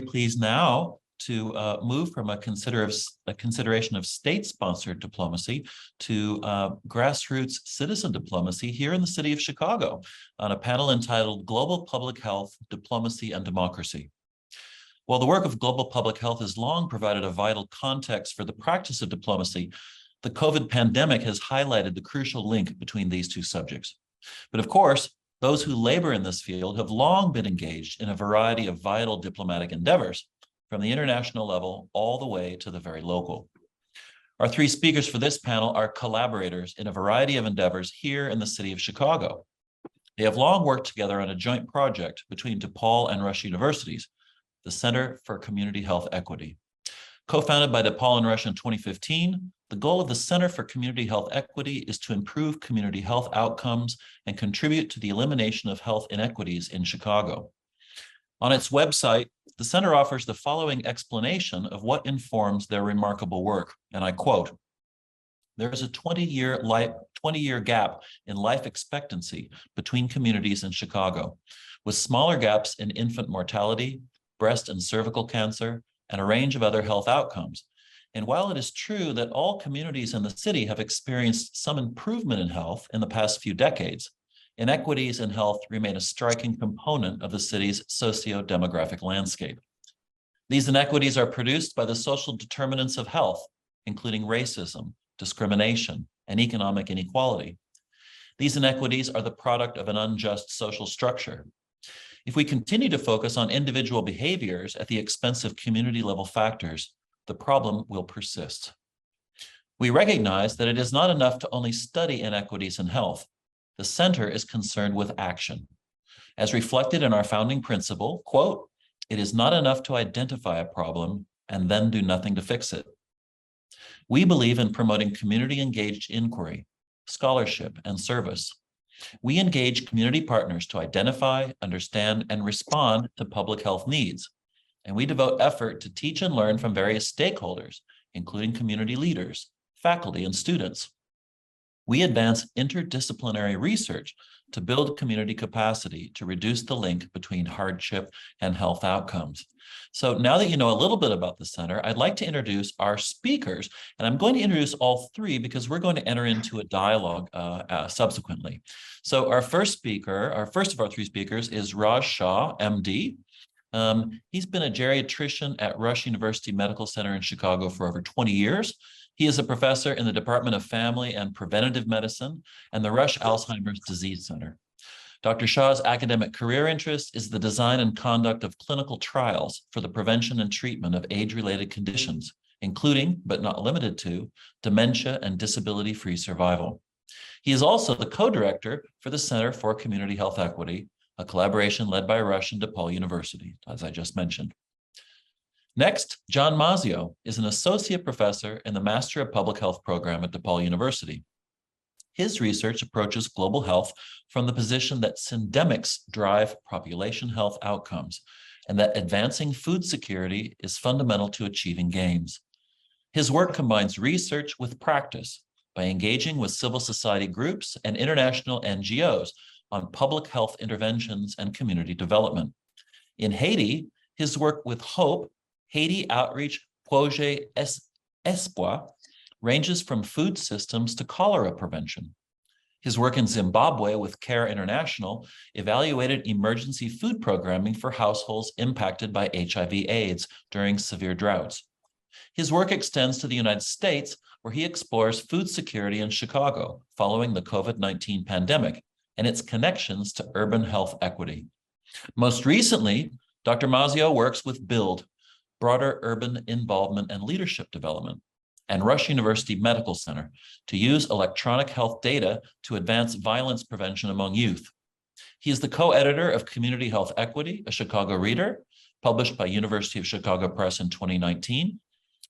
pleased now to move from a consideration of state-sponsored diplomacy to grassroots citizen diplomacy here in the city of Chicago on a panel entitled Global Public Health, Diplomacy and Democracy. While the work of global public health has long provided a vital context for the practice of diplomacy, the COVID pandemic has highlighted the crucial link between these two subjects. But of course, those who labor in this field have long been engaged in a variety of vital diplomatic endeavors, from the international level all the way to the very local. Our three speakers for this panel are collaborators in a variety of endeavors here in the city of Chicago. They have long worked together on a joint project between DePaul and Rush universities, the Center for Community Health Equity. Co-founded by DePaul and Rush in 2015, the goal of the Center for Community Health Equity is to improve community health outcomes and contribute to the elimination of health inequities in Chicago. On its website, the center offers the following explanation of what informs their remarkable work, and I quote, "There is a 20-year gap in life expectancy between communities in Chicago, with smaller gaps in infant mortality, breast and cervical cancer, and a range of other health outcomes. And while it is true that all communities in the city have experienced some improvement in health in the past few decades, inequities in health remain a striking component of the city's socio-demographic landscape. These inequities are produced by the social determinants of health, including racism, discrimination, and economic inequality. These inequities are the product of an unjust social structure. If we continue to focus on individual behaviors at the expense of community-level factors, the problem will persist. We recognize that it is not enough to only study inequities in health. The center is concerned with action. As reflected in our founding principle, quote, "It is not enough to identify a problem and then do nothing to fix it." We believe in promoting community-engaged inquiry, scholarship, and service. We engage community partners to identify, understand, and respond to public health needs. And we devote effort to teach and learn from various stakeholders, including community leaders, faculty, and students. We advance interdisciplinary research to build community capacity to reduce the link between hardship and health outcomes. So now that you know a little bit about the center, I'd like to introduce our speakers, and I'm going to introduce all three because we're going to enter into a dialogue subsequently. So our first of our three speakers is Raj Shah, MD. He's been a geriatrician at Rush University Medical Center in Chicago for over 20 years. He is a professor in the Department of Family and Preventative Medicine and the Rush Alzheimer's Disease Center. Dr. Shah's academic career interest is the design and conduct of clinical trials for the prevention and treatment of age-related conditions, including, but not limited to, dementia and disability-free survival. He is also the co-director for the Center for Community Health Equity, a collaboration led by Rush and DePaul University, as I just mentioned. Next, John Mazzeo is an associate professor in the Master of Public Health program at DePaul University. His research approaches global health from the position that syndemics drive population health outcomes and that advancing food security is fundamental to achieving gains. His work combines research with practice by engaging with civil society groups and international NGOs on public health interventions and community development. In Haiti, his work with HOPE, Haiti Outreach Projet Espoir, ranges from food systems to cholera prevention. His work in Zimbabwe with CARE International evaluated emergency food programming for households impacted by HIV/AIDS during severe droughts. His work extends to the United States, where he explores food security in Chicago following the COVID-19 pandemic and its connections to urban health equity. Most recently, Dr. Mazzeo works with BUILD, Broader Urban Involvement and Leadership Development, and Rush University Medical Center to use electronic health data to advance violence prevention among youth. He is the co-editor of Community Health Equity, a Chicago Reader, published by University of Chicago Press in 2019,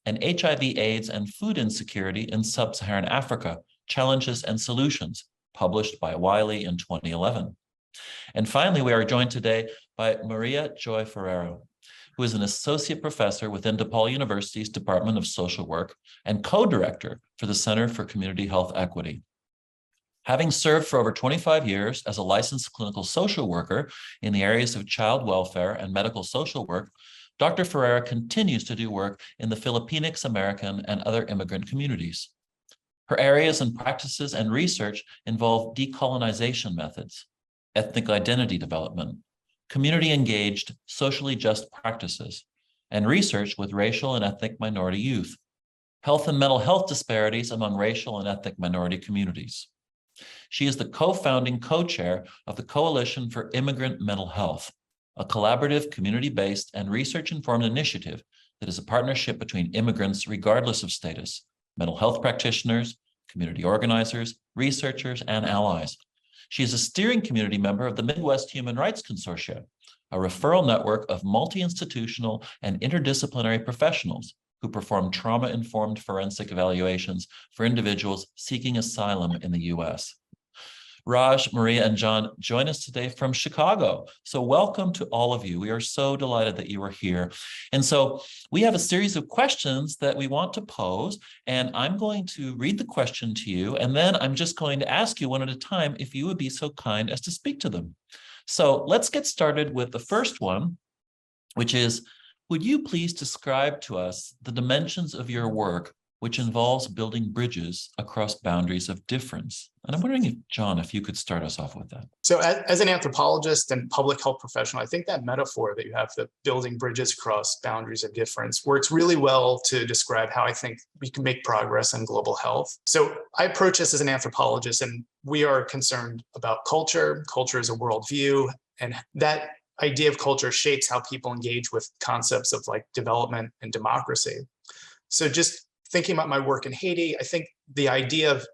and HIV/AIDS and Food Insecurity in Sub-Saharan Africa, Challenges and Solutions, published by Wiley in 2011. And finally, we are joined today by Maria Ferrera, who is an associate professor within DePaul University's Department of Social Work and co-director for the Center for Community Health Equity. Having served for over 25 years as a licensed clinical social worker in the areas of child welfare and medical social work, Dr. Ferrera continues to do work in the Filipinx American and other immigrant communities. Her areas and practices and research involve decolonization methods, ethnic identity development, community-engaged, socially just practices, and research with racial and ethnic minority youth, health and mental health disparities among racial and ethnic minority communities. She is the co-founding co-chair of the Coalition for Immigrant Mental Health, a collaborative, community-based, and research-informed initiative that is a partnership between immigrants regardless of status, mental health practitioners, community organizers, researchers, and allies. She is a steering community member of the Midwest Human Rights Consortia, a referral network of multi-institutional and interdisciplinary professionals who perform trauma-informed forensic evaluations for individuals seeking asylum in the U.S. Raj, Maria, and John join us today from Chicago. So welcome to all of you. We are so delighted that you are here. And so we have a series of questions that we want to pose, and I'm going to read the question to you, and then I'm just going to ask you one at a time if you would be so kind as to speak to them. So let's get started with the first one, which is, would you please describe to us the dimensions of your work which involves building bridges across boundaries of difference? And I'm wondering if, John, if you could start us off with that. So as an anthropologist and public health professional, I think that metaphor that you have, the building bridges across boundaries of difference, works really well to describe how I think we can make progress in global health. So I approach this as an anthropologist, and we are concerned about culture. Culture is a worldview, and that idea of culture shapes how people engage with concepts of like development and democracy. So just thinking about my work in Haiti, I think the idea of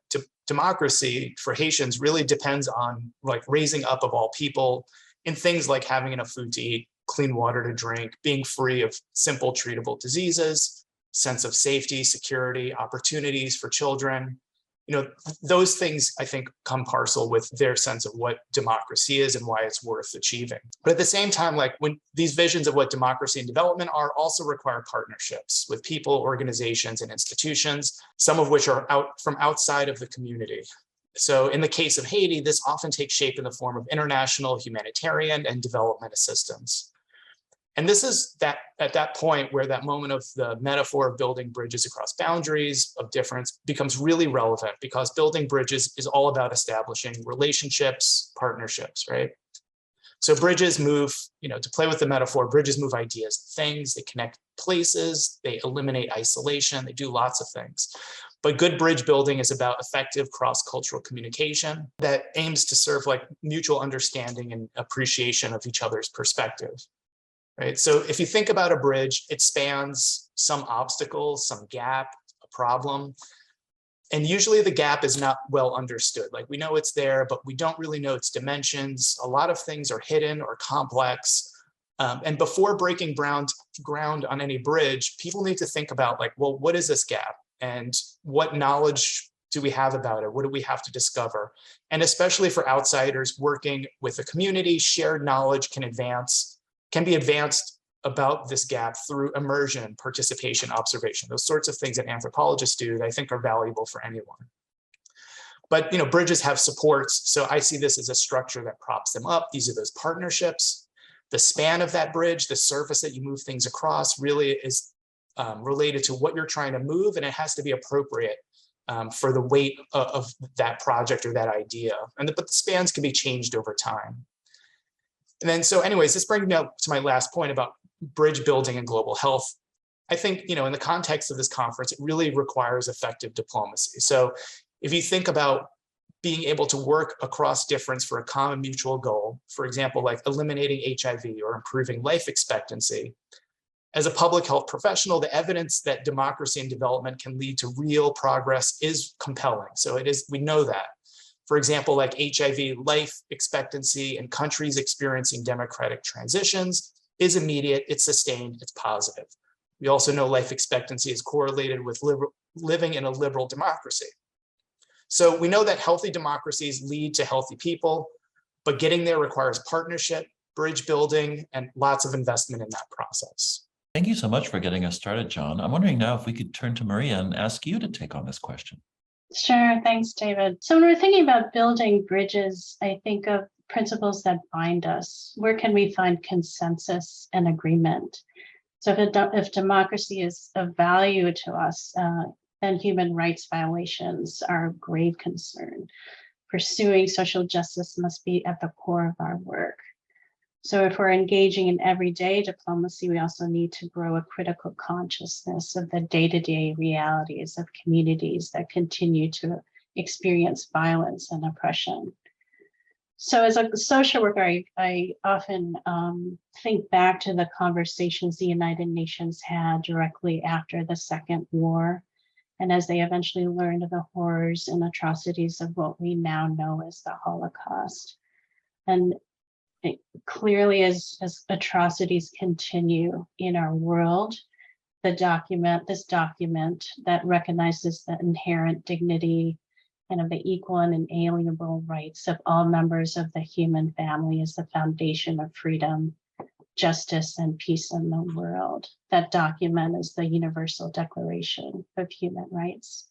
democracy for Haitians really depends on like raising up of all people in things like having enough food to eat, clean water to drink, being free of simple treatable diseases, sense of safety, security, opportunities for children. You know, those things I think come parcel with their sense of what democracy is and why it's worth achieving. But at the same time, like when these visions of what democracy and development are also require partnerships with people, organizations, and institutions, some of which are from outside of the community. So in the case of Haiti, this often takes shape in the form of international humanitarian and development assistance. And this is that at that point where that moment of the metaphor of building bridges across boundaries of difference becomes really relevant, because building bridges is all about establishing relationships, partnerships, right? So bridges move, you know, to play with the metaphor, bridges move ideas, things, they connect places, they eliminate isolation, they do lots of things. But good bridge building is about effective cross-cultural communication that aims to serve like mutual understanding and appreciation of each other's perspective. Right. So if you think about a bridge, it spans some obstacles, some gap, a problem. And usually the gap is not well understood. Like we know it's there, but we don't really know its dimensions. A lot of things are hidden or complex. And before breaking ground on any bridge, people need to think about like, well, what is this gap? And what knowledge do we have about it? What do we have to discover? And especially for outsiders working with a community, shared knowledge can be advanced about this gap through immersion, participation, observation, those sorts of things that anthropologists do that I think are valuable for anyone. But, you know, bridges have supports. So I see this as a structure that props them up. These are those partnerships. The span of that bridge, the surface that you move things across really is related to what you're trying to move, and it has to be appropriate for the weight of that project or that idea. But the spans can be changed over time. And then, so anyways, this brings me up to my last point about bridge building and global health. I think, you know, in the context of this conference, it really requires effective diplomacy. So if you think about being able to work across difference for a common mutual goal, for example, like eliminating HIV or improving life expectancy, as a public health professional, the evidence that democracy and development can lead to real progress is compelling. So it is, we know that. For example, like HIV life expectancy in countries experiencing democratic transitions is immediate, it's sustained, it's positive. We also know life expectancy is correlated with living in a liberal democracy. So we know that healthy democracies lead to healthy people, but getting there requires partnership, bridge building, and lots of investment in that process. Thank you so much for getting us started, John. I'm wondering now if we could turn to Maria and ask you to take on this question. Sure, thanks, David. So when we're thinking about building bridges, I think of principles that bind us. Where can we find consensus and agreement? So if democracy is of value to us, then human rights violations are of grave concern. Pursuing social justice must be at the core of our work. So if we're engaging in everyday diplomacy, we also need to grow a critical consciousness of the day-to-day realities of communities that continue to experience violence and oppression. So as a social worker, I often think back to the conversations the United Nations had directly after the Second War, and as they eventually learned of the horrors and atrocities of what we now know as the Holocaust. And clearly, as atrocities continue in our world, this document that recognizes the inherent dignity and of the equal and inalienable rights of all members of the human family is the foundation of freedom, justice, and peace in the world. That document is the Universal Declaration of Human Rights.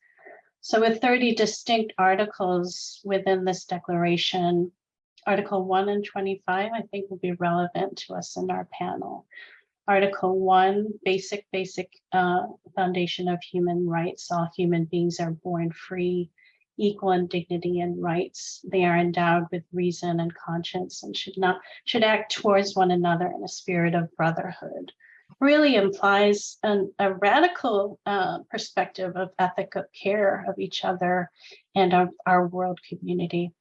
So with 30 distinct articles within this declaration, Article 1 and 25, I think, will be relevant to us in our panel. Article 1, basic foundation of human rights. All human beings are born free, equal in dignity and rights. They are endowed with reason and conscience and should act towards one another in a spirit of brotherhood. Really implies a radical perspective of ethical care of each other and of our world community.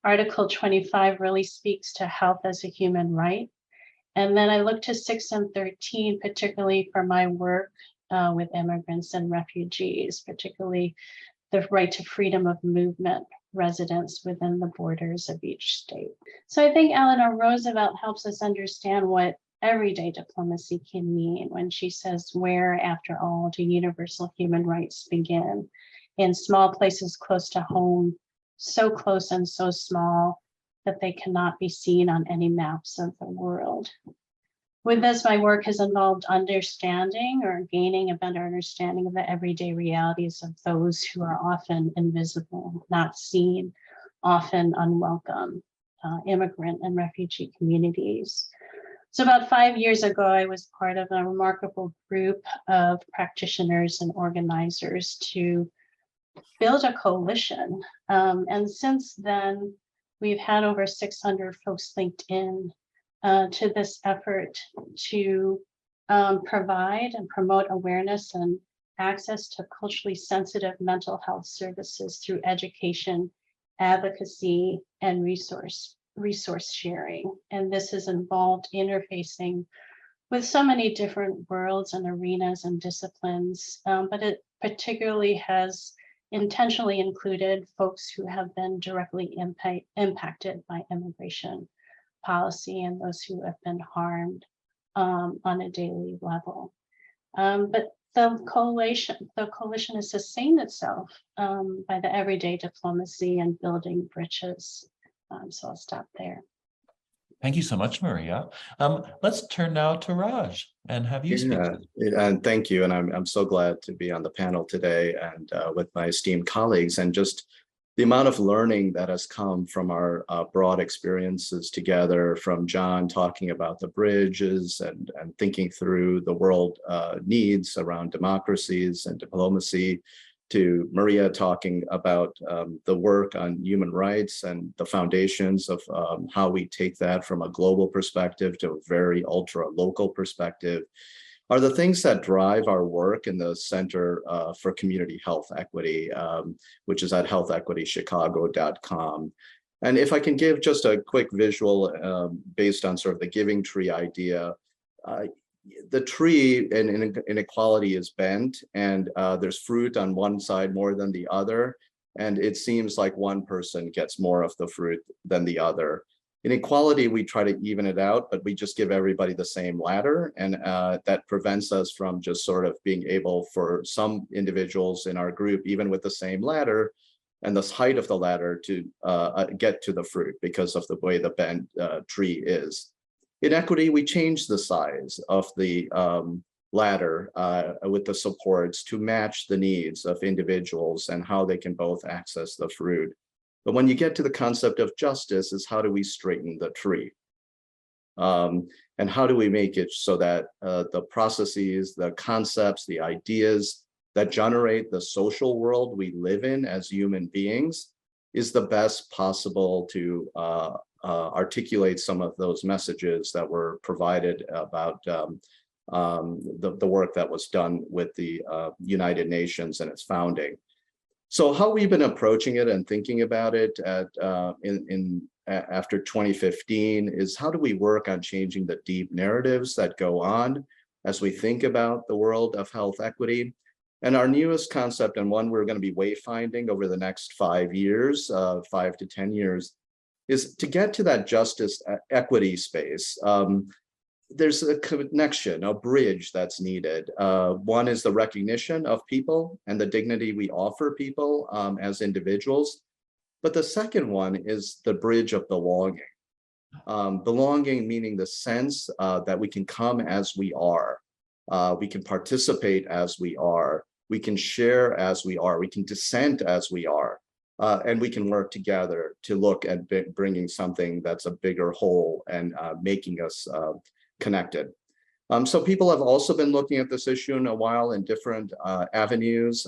Article 25 really speaks to health as a human right. And then I look to 6 and 13, particularly for my work with immigrants and refugees, particularly the right to freedom of movement, residence within the borders of each state. So I think Eleanor Roosevelt helps us understand what everyday diplomacy can mean when she says, where, after all, do universal human rights begin? In small places close to home, so close and so small that they cannot be seen on any maps of the world. With this, my work has involved understanding or gaining a better understanding of the everyday realities of those who are often invisible, not seen, often unwelcome, immigrant and refugee communities. So about 5 years ago, I was part of a remarkable group of practitioners and organizers to build a coalition. And since then, we've had over 600 folks linked in to this effort to provide and promote awareness and access to culturally sensitive mental health services through education, advocacy, and resource sharing. And this has involved interfacing with so many different worlds and arenas and disciplines, but it particularly has intentionally included folks who have been directly impacted by immigration policy and those who have been harmed on a daily level. But the coalition has sustained itself by the everyday diplomacy and building bridges. So I'll stop there. Thank you so much, Maria. Let's turn now to Raj and have you speak. And thank you. And I'm so glad to be on the panel today and with my esteemed colleagues, and just the amount of learning that has come from our broad experiences together, from John talking about the bridges and thinking through the world needs around democracies and diplomacy, to Maria talking about the work on human rights and the foundations of how we take that from a global perspective to a very ultra local perspective, are the things that drive our work in the Center for Community Health Equity, which is at healthequitychicago.com. And if I can give just a quick visual based on sort of the giving tree idea, the tree in inequality is bent, and there's fruit on one side more than the other, and it seems like one person gets more of the fruit than the other. In equality, we try to even it out, but we just give everybody the same ladder, and that prevents us from just sort of being able, for some individuals in our group, even with the same ladder and the height of the ladder, to get to the fruit because of the way the bent tree is. In equity, we change the size of the ladder with the supports to match the needs of individuals and how they can both access the fruit. But when you get to the concept of justice, is how do we straighten the tree? And how do we make it so that the processes, the concepts, the ideas that generate the social world we live in as human beings is the best possible to articulate some of those messages that were provided about the work that was done with the United Nations and its founding. So how we've been approaching it and thinking about it after 2015 is how do we work on changing the deep narratives that go on as we think about the world of health equity. And our newest concept, and one we're going to be wayfinding over the next 5 years, 5 to 10 years, is to get to that justice equity space. There's a connection, a bridge that's needed. One is the recognition of people and the dignity we offer people as individuals. But the second one is the bridge of belonging. Belonging meaning the sense that we can come as we are. We can participate as we are. We can share as we are. We can dissent as we are. And we can work together to look at bringing something that's a bigger whole and making us connected. So people have also been looking at this issue in a while in different avenues.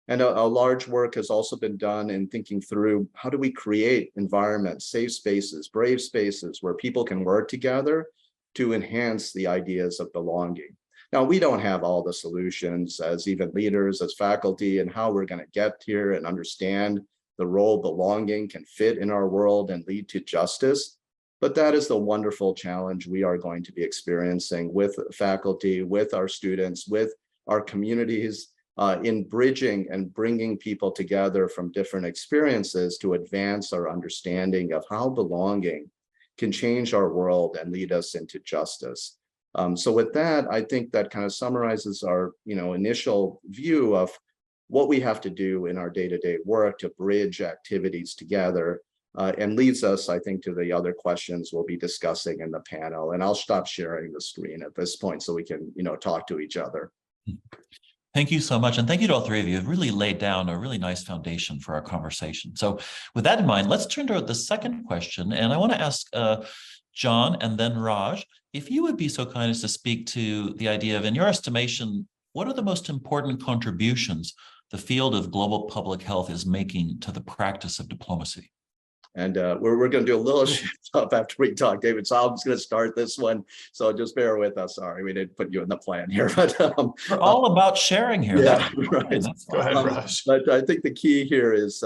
And a large work has also been done in thinking through how do we create environments, safe spaces, brave spaces where people can work together to enhance the ideas of belonging. Now, we don't have all the solutions as even leaders, as faculty, and how we're going to get here and understand the role belonging can fit in our world and lead to justice. But that is the wonderful challenge we are going to be experiencing with faculty, with our students, with our communities, in bridging and bringing people together from different experiences to advance our understanding of how belonging can change our world and lead us into justice. So with that, I think that kind of summarizes our initial view of what we have to do in our day-to-day work to bridge activities together, and leads us, I think, to the other questions we'll be discussing in the panel. And I'll stop sharing the screen at this point so we can talk to each other. Thank you so much. And thank you to all three of you. You've really laid down a really nice foundation for our conversation. So with that in mind, let's turn to the second question. And I want to ask John and then Raj, if you would be so kind as to speak to the idea of, in your estimation, what are the most important contributions the field of global public health is making to the practice of diplomacy? And we're going to do a little shift up after we talk, David. So I'm just going to start this one. So just bear with us. Sorry, we didn't put you in the plan here. But we're all about sharing here. Yeah, right. Go ahead, Raj. But I think the key here is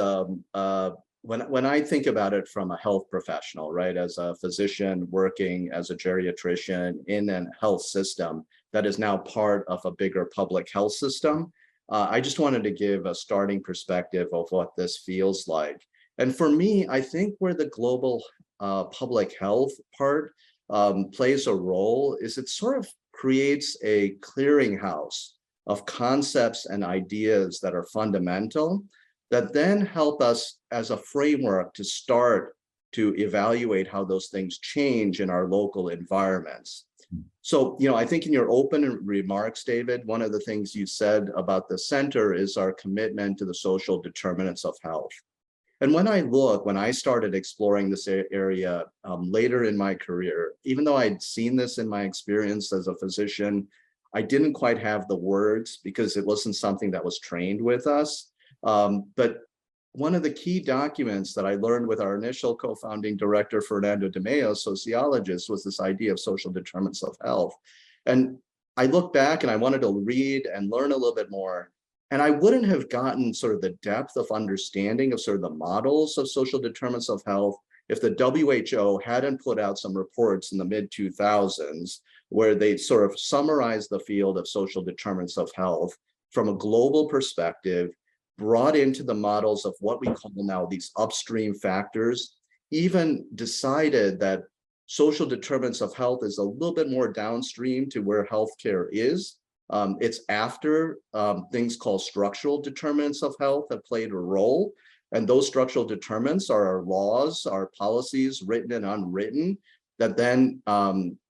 when I think about it from a health professional, right, as a physician working as a geriatrician in a health system that is now part of a bigger public health system, I just wanted to give a starting perspective of what this feels like. And for me, I think where the global public health part plays a role is it sort of creates a clearinghouse of concepts and ideas that are fundamental that then help us as a framework to start to evaluate how those things change in our local environments. So, I think in your open remarks, David, one of the things you said about the center is our commitment to the social determinants of health. And when I started exploring this area later in my career, even though I'd seen this in my experience as a physician, I didn't quite have the words because it wasn't something that was trained with us. But one of the key documents that I learned with our initial co-founding director, Fernando De Mayo, sociologist, was this idea of social determinants of health. And I look back and I wanted to read and learn a little bit more. And I wouldn't have gotten sort of the depth of understanding of sort of the models of social determinants of health if the WHO hadn't put out some reports in the mid-2000s where they sort of summarized the field of social determinants of health from a global perspective, brought into the models of what we call now these upstream factors, even decided that social determinants of health is a little bit more downstream to where healthcare is. It's after things called structural determinants of health have played a role. And those structural determinants are our laws, our policies, written and unwritten, that then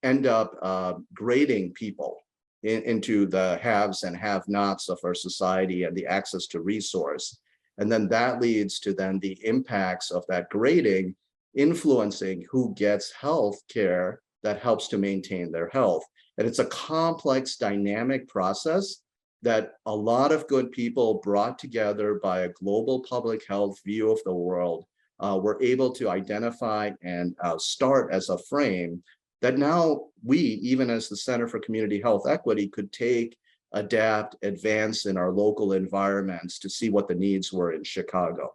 end up grading people into the haves and have-nots of our society and the access to resource. And then that leads to then the impacts of that grading influencing who gets health care that helps to maintain their health. And it's a complex, dynamic process that a lot of good people brought together by a global public health view of the world were able to identify and start as a frame that now we, even as the Center for Community Health Equity, could take, adapt, advance in our local environments to see what the needs were in Chicago.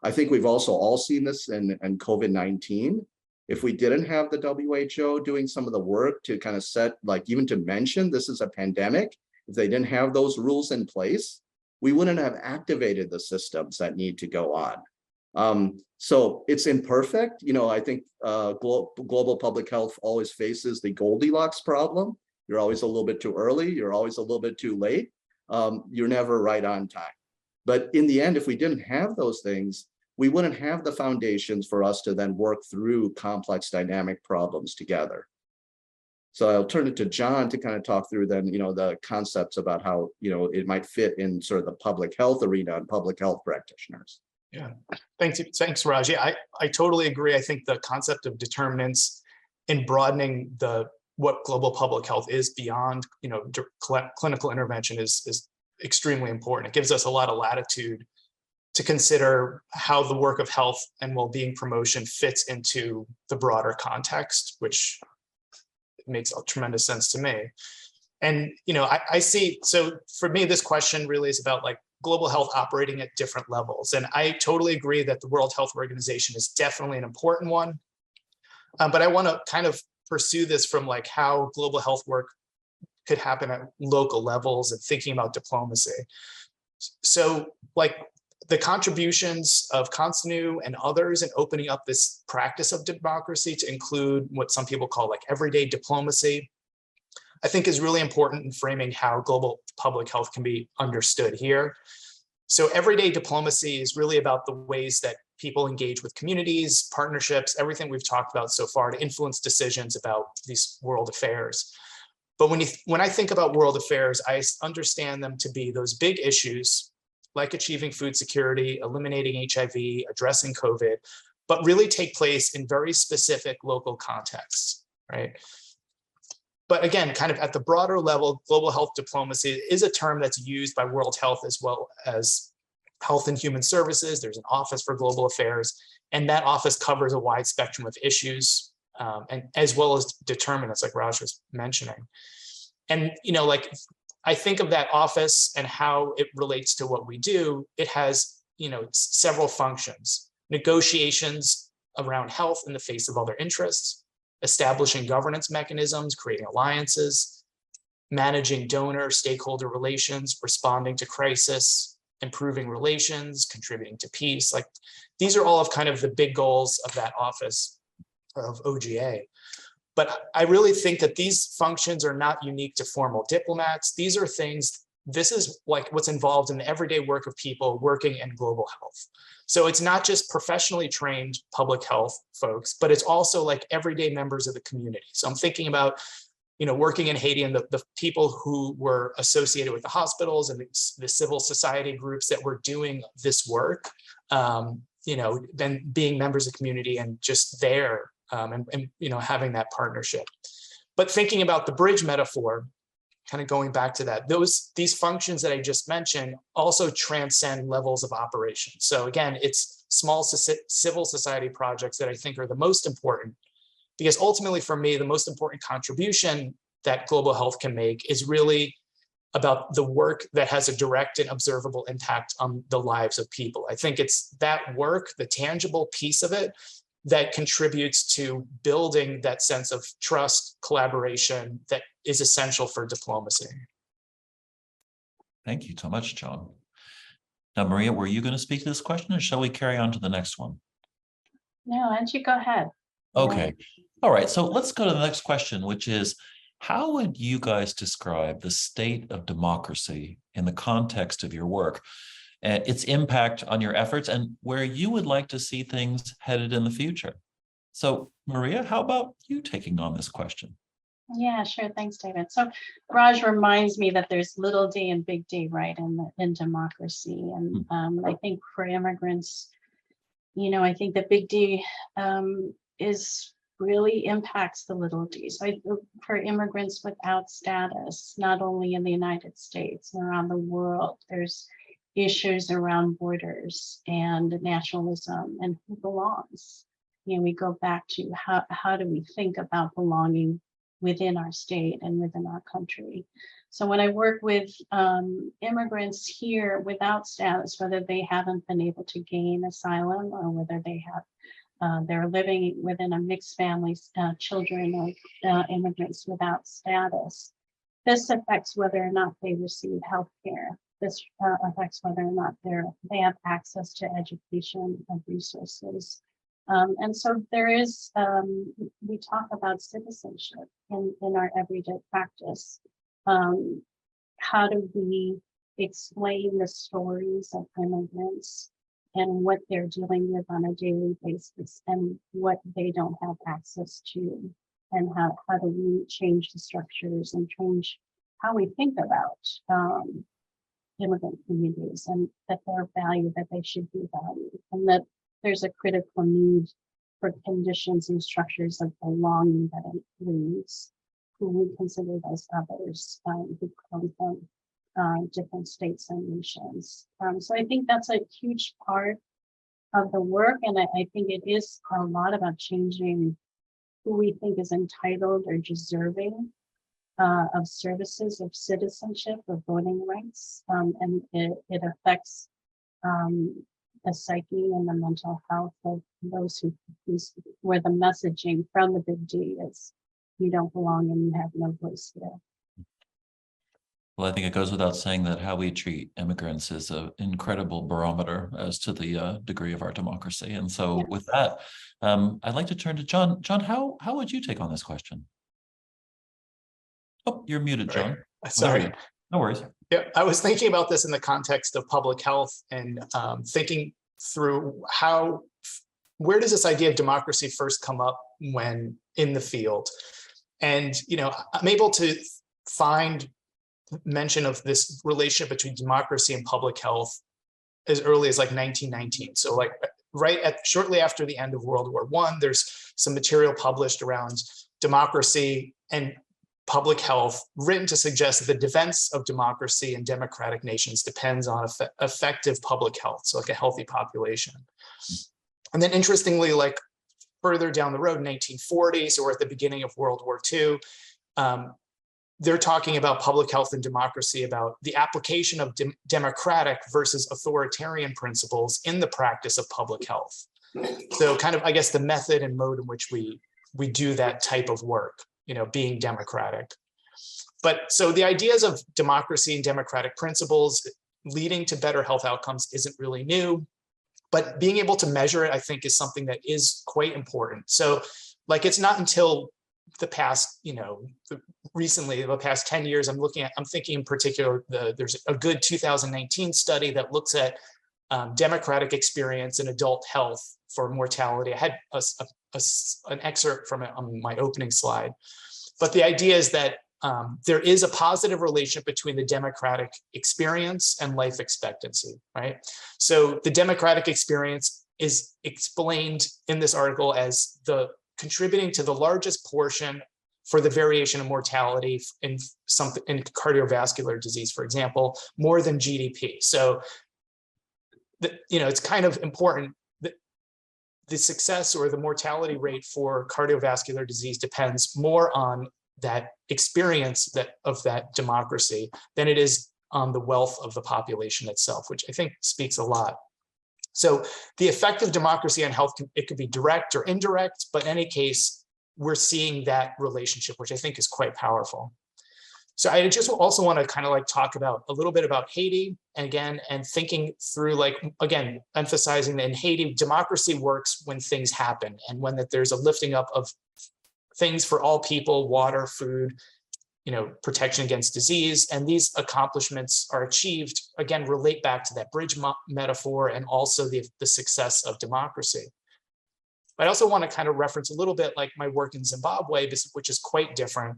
I think we've also all seen this in COVID-19. If we didn't have the WHO doing some of the work to kind of set, like even to mention this is a pandemic, if they didn't have those rules in place, we wouldn't have activated the systems that need to go on. So it's imperfect. You know, I think global public health always faces the Goldilocks problem. You're always a little bit too early. You're always a little bit too late. You're never right on time. But in the end, if we didn't have those things, we wouldn't have the foundations for us to then work through complex dynamic problems together. So I'll turn it to John to kind of talk through then, you know, the concepts about how, you know, it might fit in sort of the public health arena and public health practitioners. Yeah, thanks, Raj. Yeah, I totally agree. I think the concept of determinants in broadening what global public health is beyond, you know, clinical intervention is extremely important. It gives us a lot of latitude to consider how the work of health and well-being promotion fits into the broader context, which makes a tremendous sense to me. And, you know, I see, so for me, this question really is about like global health operating at different levels. And I totally agree that the World Health Organization is definitely an important one. But I want to kind of pursue this from like how global health work could happen at local levels and thinking about diplomacy. So like the contributions of Constantine and others in opening up this practice of democracy to include what some people call like everyday diplomacy, I think is really important in framing how global public health can be understood here. So everyday diplomacy is really about the ways that people engage with communities, partnerships, everything we've talked about so far to influence decisions about these world affairs. But when I think about world affairs, I understand them to be those big issues like achieving food security, eliminating HIV, addressing COVID, but really take place in very specific local contexts, right? But again, kind of at the broader level, global health diplomacy is a term that's used by World Health as well as Health and Human Services. There's an office for global affairs, and that office covers a wide spectrum of issues, and as well as determinants like Raj was mentioning. And, you know, like I think of that office and how it relates to what we do. It has, you know, several functions: negotiations around health in the face of other interests, establishing governance mechanisms, creating alliances, managing donor stakeholder relations, responding to crisis, improving relations, contributing to peace. Like these are all of kind of the big goals of that office of OGA. But I really think that these functions are not unique to formal diplomats. These are things, this is like what's involved in the everyday work of people working in global health. So it's not just professionally trained public health folks, but it's also like everyday members of the community. So I'm thinking about, you know, working in Haiti and the people who were associated with the hospitals and the civil society groups that were doing this work, you know, then being members of the community and just there. And you know, having that partnership. But thinking about the bridge metaphor, kind of going back to that, these functions that I just mentioned also transcend levels of operation. So again, it's small civil society projects that I think are the most important, because ultimately for me, the most important contribution that global health can make is really about the work that has a direct and observable impact on the lives of people. I think it's that work, the tangible piece of it, that contributes to building that sense of trust, collaboration that is essential for diplomacy. Thank you so much, John. Now, Maria, were you going to speak to this question, or shall we carry on to the next one? No, why don't you go ahead? Okay. All right. So let's go to the next question, which is, how would you guys describe the state of democracy in the context of your work, and its impact on your efforts, and where you would like to see things headed in the future? So, Maria, how about you taking on this question? Yeah, sure. Thanks, David. So Raj reminds me that there's little d and big D, right, in democracy. And I think for immigrants, you know, I think the big D is really impacts the little D's. For immigrants without status, not only in the United States and around the world, there's issues around borders and nationalism and who belongs. You know, we go back to how do we think about belonging within our state and within our country. So when I work with immigrants here without status, whether they haven't been able to gain asylum or whether they have, they're living within a mixed family, children of immigrants without status, this affects whether or not they receive health care. This affects whether or not they have access to education and resources. And so there is, we talk about citizenship in our everyday practice. How do we explain the stories of immigrants and what they're dealing with on a daily basis and what they don't have access to? And how do we change the structures and change how we think about immigrant communities, and that they're valued, that they should be valued, and that there's a critical need for conditions and structures of belonging that includes who we consider as others, who come from different states and nations. So I think that's a huge part of the work, and I think it is a lot about changing who we think is entitled or deserving of services, of citizenship, of voting rights, and it affects the psyche and the mental health of those where the messaging from the big D is you don't belong and you have no voice here. Well, I think it goes without saying that how we treat immigrants is an incredible barometer as to the degree of our democracy. And so Yeah. with that, I'd like to turn to John. John, how would you take on this question? Oh, you're muted, John. Sorry. No worries. Yeah, I was thinking about this in the context of public health and thinking through where does this idea of democracy first come up when in the field? And, you know, I'm able to find mention of this relationship between democracy and public health as early as like 1919. So like shortly after the end of World War I, there's some material published around democracy and public health written to suggest that the defense of democracy in democratic nations depends on effective public health, so like a healthy population. And then interestingly, like further down the road, 1940s or at the beginning of World War II, they're talking about public health and democracy, about the application of democratic versus authoritarian principles in the practice of public health. So kind of, I guess, the method and mode in which we do that type of work, you know, being democratic. But so the ideas of democracy and democratic principles leading to better health outcomes isn't really new, but being able to measure it, I think, is something that is quite important. So like, it's not until the past, you know, recently, the past 10 years, I'm thinking in particular, there's a good 2019 study that looks at democratic experience in adult health for mortality. I had an excerpt from it on my opening slide, but the idea is that there is a positive relationship between the democratic experience and life expectancy, right? So the democratic experience is explained in this article as the contributing to the largest portion for the variation of mortality in cardiovascular disease, for example, more than GDP. So, you know, it's kind of important that the success or the mortality rate for cardiovascular disease depends more on that experience of that democracy than it is on the wealth of the population itself, which I think speaks a lot. So the effect of democracy on health, it could be direct or indirect, but in any case, we're seeing that relationship, which I think is quite powerful. So I just also want to kind of like talk about a little bit about Haiti, and again, and thinking through, like, again, emphasizing that in Haiti, democracy works when things happen and when that there's a lifting up of things for all people, water, food, you know, protection against disease. And these accomplishments are achieved, again, relate back to that bridge metaphor and also the success of democracy. But I also want to kind of reference a little bit like my work in Zimbabwe, which is quite different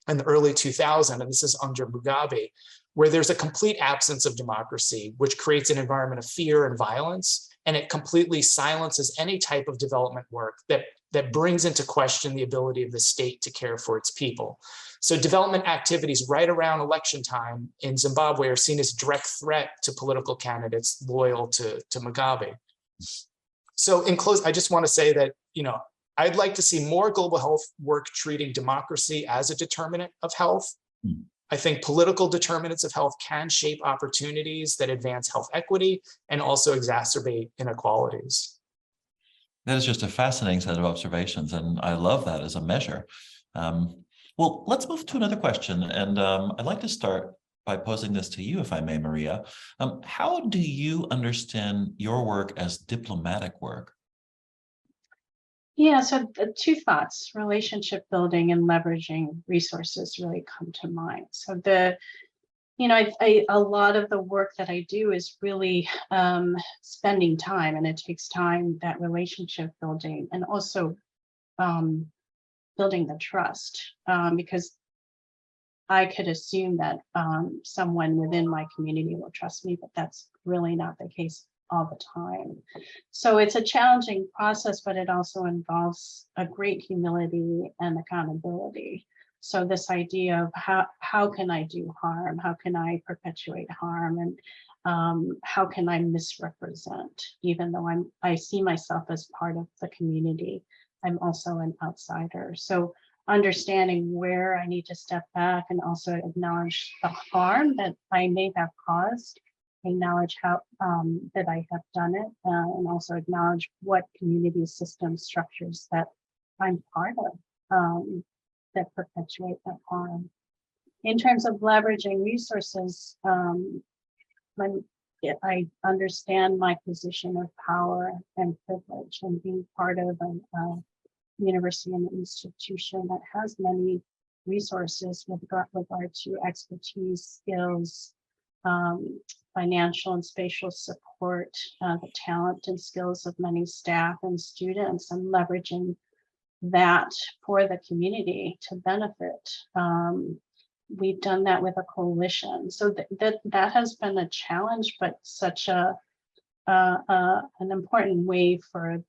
in the early 2000s, and this is under Mugabe, where there's a complete absence of democracy, which creates an environment of fear and violence, and it completely silences any type of development work that that brings into question the ability of the state to care for its people. So development activities right around election time in Zimbabwe are seen as a direct threat to political candidates loyal to Mugabe. So in close, I just want to say that, I'd like to see more global health work treating democracy as a determinant of health. I think political determinants of health can shape opportunities that advance health equity and also exacerbate inequalities. That is just a fascinating set of observations, and I love that as a measure. Well, let's move to another question, and I'd like to start by posing this to you, if I may, Maria. How do you understand your work as diplomatic work? Yeah, so the two thoughts, relationship building and leveraging resources, really come to mind. So a lot of the work that I do is really spending time, and it takes time, that relationship building, and also building the trust, because I could assume that someone within my community will trust me, but that's really not the case all the time. So it's a challenging process, but it also involves a great humility and accountability. So this idea of how can I do harm? How can I perpetuate harm? And how can I misrepresent? Even though I see myself as part of the community, I'm also an outsider. So understanding where I need to step back and also acknowledge the harm that I may have caused, acknowledge how that I have done it, and also acknowledge what community system structures that I'm part of that perpetuate that harm. In terms of leveraging resources, I understand my position of power and privilege, and being part of a university and institution that has many resources with regard to expertise, skills, financial and spatial support, the talent and skills of many staff and students, and leveraging that for the community to benefit. We've done that with a coalition. So that has been a challenge, but such an important way for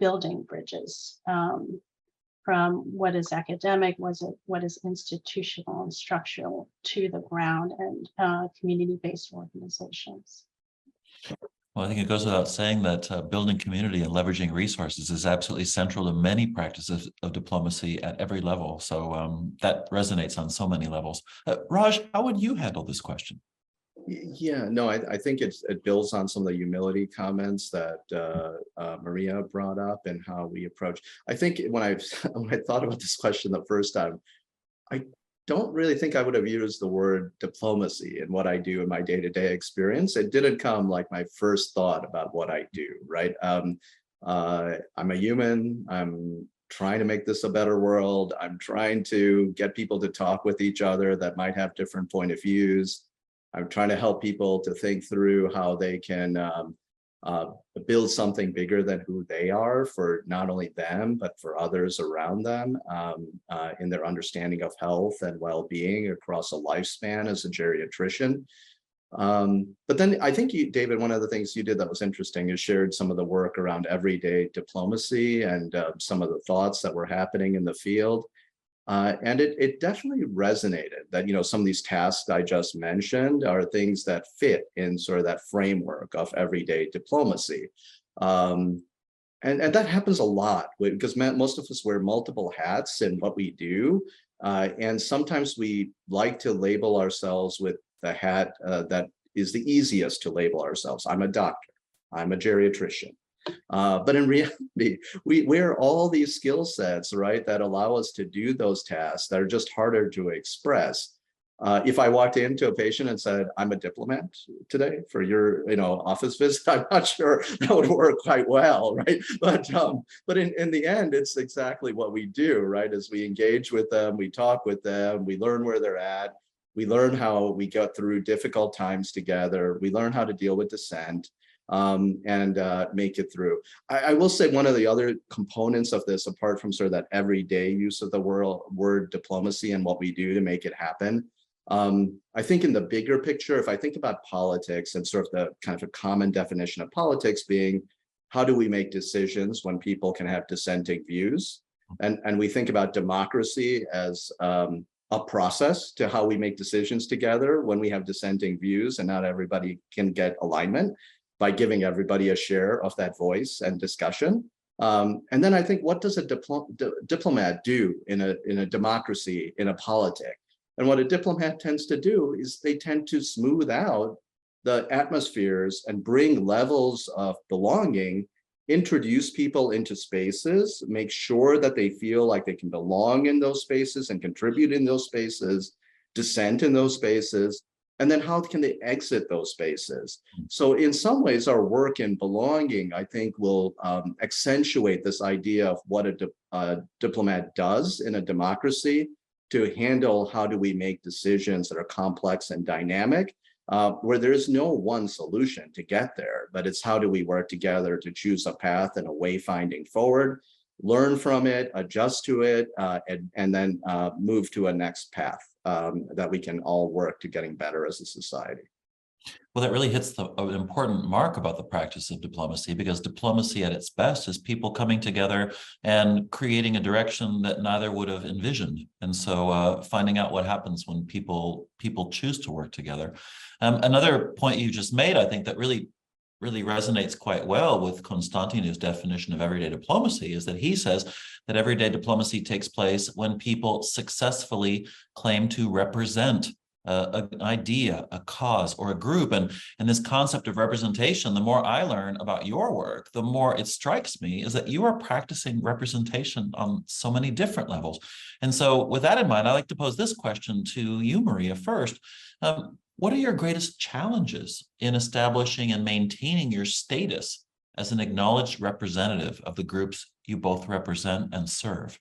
building bridges from what is academic, what is institutional and structural, to the ground and community-based organizations. Well, I think it goes without saying that building community and leveraging resources is absolutely central to many practices of diplomacy at every level. So that resonates on so many levels. Raj, how would you handle this question? Yeah, no, I think it builds on some of the humility comments that Maria brought up and how we approach. I think when I thought about this question the first time, I don't really think I would have used the word diplomacy in what I do in my day-to-day experience. It didn't come like my first thought about what I do, right? I'm a human. I'm trying to make this a better world. I'm trying to get people to talk with each other that might have different point of views. I'm trying to help people to think through how they can build something bigger than who they are, for not only them, but for others around them, in their understanding of health and well-being across a lifespan as a geriatrician. But then I think you, David, one of the things you did that was interesting is shared some of the work around everyday diplomacy and some of the thoughts that were happening in the field. And it definitely resonated that, some of these tasks I just mentioned are things that fit in sort of that framework of everyday diplomacy. And that happens a lot because most of us wear multiple hats in what we do. And sometimes we like to label ourselves with the hat that is the easiest to label ourselves. I'm a doctor, I'm a geriatrician. But in reality, we wear all these skill sets, right, that allow us to do those tasks that are just harder to express. If I walked into a patient and said, I'm a diplomat today for your office visit, I'm not sure that would work quite well, right? But in the end, it's exactly what we do, right? As we engage with them, we talk with them, we learn where they're at, we learn how we get through difficult times together, we learn how to deal with dissent. And make it through. I will say one of the other components of this, apart from sort of that everyday use of the word diplomacy and what we do to make it happen, I think in the bigger picture, if I think about politics and sort of the kind of a common definition of politics being how do we make decisions when people can have dissenting views? And we think about democracy as a process to how we make decisions together when we have dissenting views and not everybody can get alignment by giving everybody a share of that voice and discussion. And then I think, what does a diplomat do in a democracy, in a politic? And what a diplomat tends to do is they tend to smooth out the atmospheres and bring levels of belonging, introduce people into spaces, make sure that they feel like they can belong in those spaces and contribute in those spaces, dissent in those spaces, and then how can they exit those spaces? So in some ways, our work in belonging, I think, will accentuate this idea of what a diplomat does in a democracy to handle how do we make decisions that are complex and dynamic, where there is no one solution to get there, but it's how do we work together to choose a path and a way finding forward, learn from it, adjust to it, and then move to a next path that we can all work to getting better as a society. Well, that really hits an important mark about the practice of diplomacy, because diplomacy at its best is people coming together and creating a direction that neither would have envisioned. And so finding out what happens when people choose to work together. Another point you just made, I think, that really resonates quite well with Konstantinu's definition of everyday diplomacy is that he says that everyday diplomacy takes place when people successfully claim to represent an idea, a cause, or a group. And this concept of representation, the more I learn about your work, the more it strikes me is that you are practicing representation on so many different levels. And so with that in mind, I'd like to pose this question to you, Maria, first. What are your greatest challenges in establishing and maintaining your status as an acknowledged representative of the groups you both represent and serve?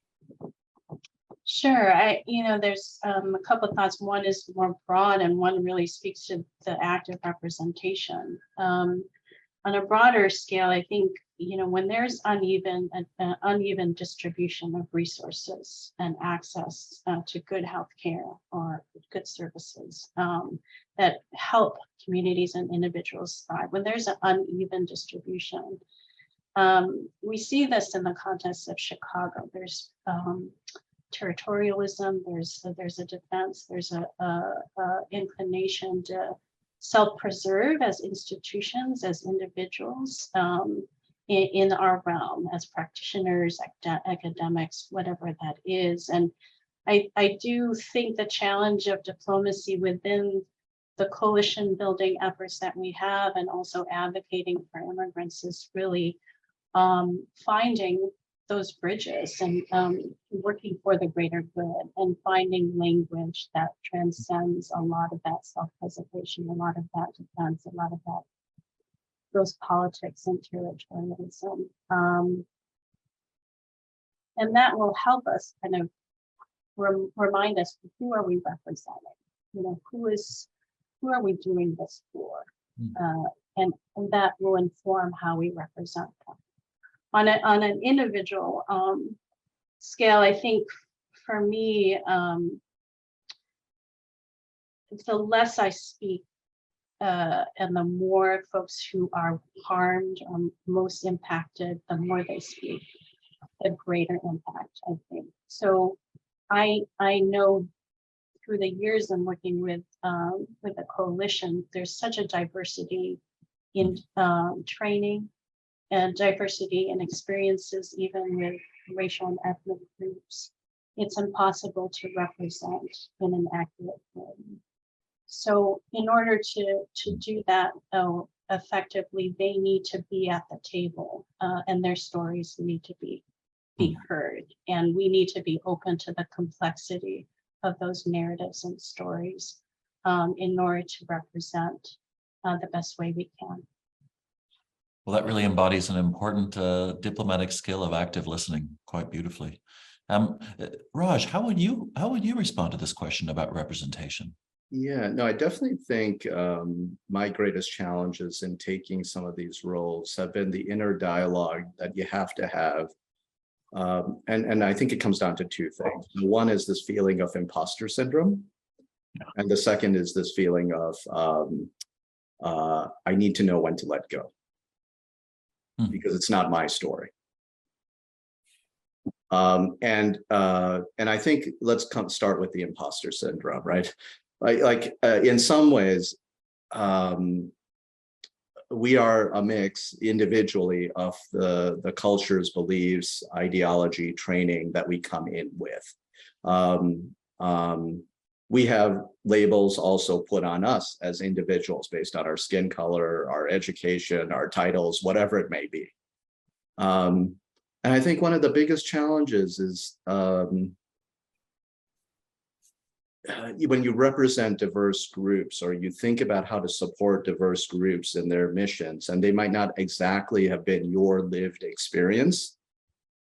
Sure. There's a couple of thoughts. One is more broad, and one really speaks to the act of representation. On a broader scale, I think, when there's uneven distribution of resources and access to good health care or good services that help communities and individuals thrive, when there's an uneven distribution, we see this in the context of Chicago. There's territorialism, there's a defense, there's a inclination to self-preserve as institutions, as individuals in our realm, as practitioners, academics, whatever that is. And I do think the challenge of diplomacy within the coalition building efforts that we have, and also advocating for immigrants, is really finding those bridges and working for the greater good, and finding language that transcends a lot of that self-preservation, a lot of that defense, a lot of that, those politics and territorialism. And that will help us kind of remind us, who are we representing? Who are we doing this for? And that will inform how we represent them. On an individual scale, I think for me, the less I speak and the more folks who are harmed or most impacted, the more they speak, the greater impact, I think. So I know through the years I'm working with the coalition, there's such a diversity in training, and diversity in experiences, even with racial and ethnic groups. It's impossible to represent in an accurate way. So in order to do that effectively, they need to be at the table, and their stories need to be heard. And we need to be open to the complexity of those narratives and stories in order to represent the best way we can. Well, that really embodies an important diplomatic skill of active listening quite beautifully. Raj, how would you respond to this question about representation? Yeah, no, I definitely think my greatest challenges in taking some of these roles have been the inner dialogue that you have to have. And I think it comes down to two things. One is this feeling of imposter syndrome. And the second is this feeling of I need to know when to let go. because it's not my story. And I think let's start with the imposter syndrome, right? In some ways, we are a mix individually of the cultures, beliefs, ideology, training that we come in with. We have labels also put on us as individuals based on our skin color, our education, our titles, whatever it may be. And I think one of the biggest challenges is when you represent diverse groups, or you think about how to support diverse groups in their missions, and they might not exactly have been your lived experience,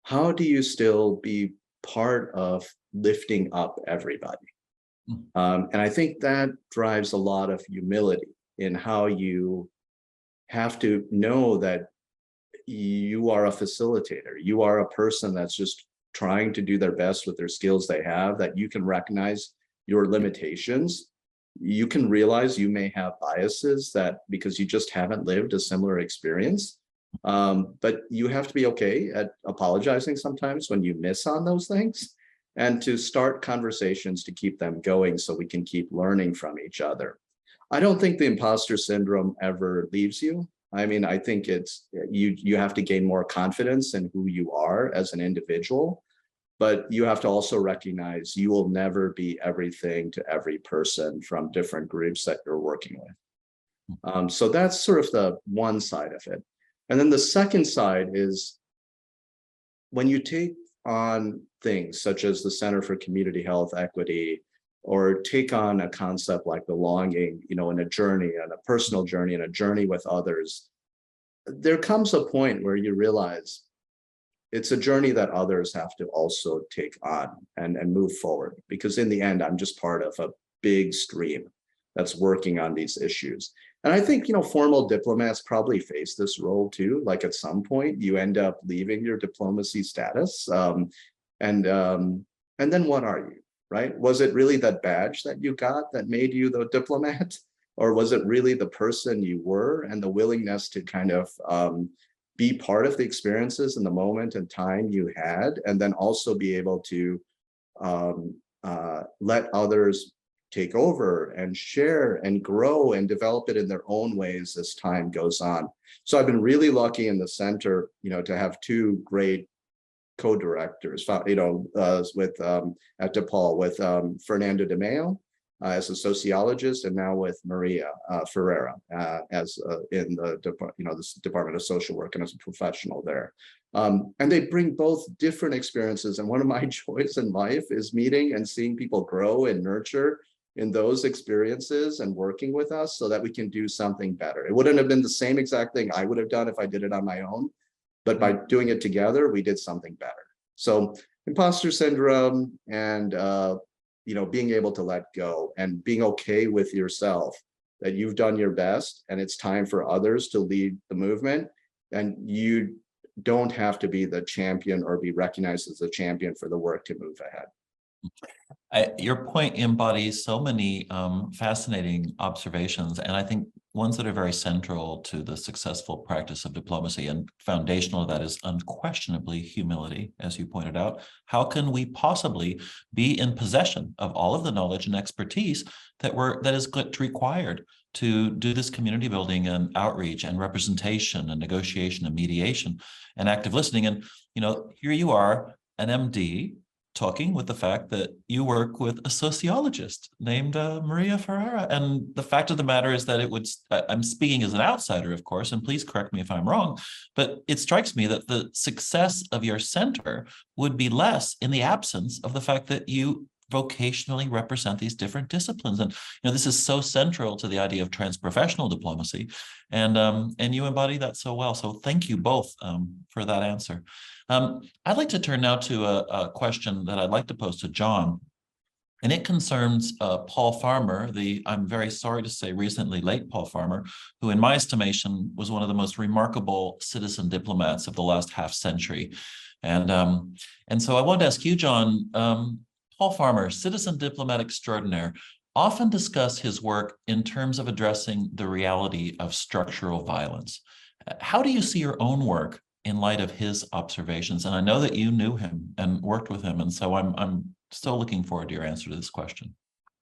how do you still be part of lifting up everybody? And I think that drives a lot of humility in how you have to know that you are a facilitator. You are a person that's just trying to do their best with their skills they have, that you can recognize your limitations. You can realize you may have biases that because you just haven't lived a similar experience. But you have to be okay at apologizing sometimes when you miss on those things, and to start conversations to keep them going so we can keep learning from each other. I don't think the imposter syndrome ever leaves you. I mean, I think it's you have to gain more confidence in who you are as an individual, but you have to also recognize you will never be everything to every person from different groups that you're working with. So that's sort of the one side of it. And then the second side is when you take on things such as the Center for Community Health Equity, or take on a concept like belonging, in a journey, and a personal journey, and a journey with others, there comes a point where you realize it's a journey that others have to also take on and move forward, because in the end, I'm just part of a big stream that's working on these issues. And I think, formal diplomats probably face this role too. Like at some point you end up leaving your diplomacy status. And then what are you, right? Was it really that badge that you got that made you the diplomat? Or was it really the person you were and the willingness to kind of be part of the experiences in the moment and time you had, and then also be able to let others take over and share and grow and develop it in their own ways as time goes on. So I've been really lucky in the center, to have two great co-directors, with at DePaul, with Fernando De Mayo as a sociologist, and now with Maria Ferrera as in the Department of Social Work and as a professional there. And they bring both different experiences. And one of my joys in life is meeting and seeing people grow and nurture in those experiences and working with us so that we can do something better. It wouldn't have been the same exact thing I would have done if I did it on my own, but by doing it together, we did something better. So imposter syndrome and, being able to let go and being okay with yourself that you've done your best and it's time for others to lead the movement, and you don't have to be the champion or be recognized as the champion for the work to move ahead. Your point embodies so many fascinating observations, and I think ones that are very central to the successful practice of diplomacy, and foundational to that is unquestionably humility, as you pointed out. How can we possibly be in possession of all of the knowledge and expertise that is required to do this community building and outreach and representation and negotiation and mediation and active listening? And here you are, an MD, talking with the fact that you work with a sociologist named Maria Ferrera. And the fact of the matter is that I'm speaking as an outsider, of course, and please correct me if I'm wrong, but it strikes me that the success of your center would be less in the absence of the fact that you vocationally represent these different disciplines. And this is so central to the idea of transprofessional diplomacy, and you embody that so well. So thank you both for that answer. I'd like to turn now to a question that I'd like to pose to John, and it concerns Paul Farmer, I'm very sorry to say recently late Paul Farmer, who in my estimation was one of the most remarkable citizen diplomats of the last half century. And so I wanted to ask you, John, Paul Farmer, citizen diplomat extraordinaire, often discuss his work in terms of addressing the reality of structural violence. How do you see your own work in light of his observations? And I know that you knew him and worked with him, and so I'm still looking forward to your answer to this question.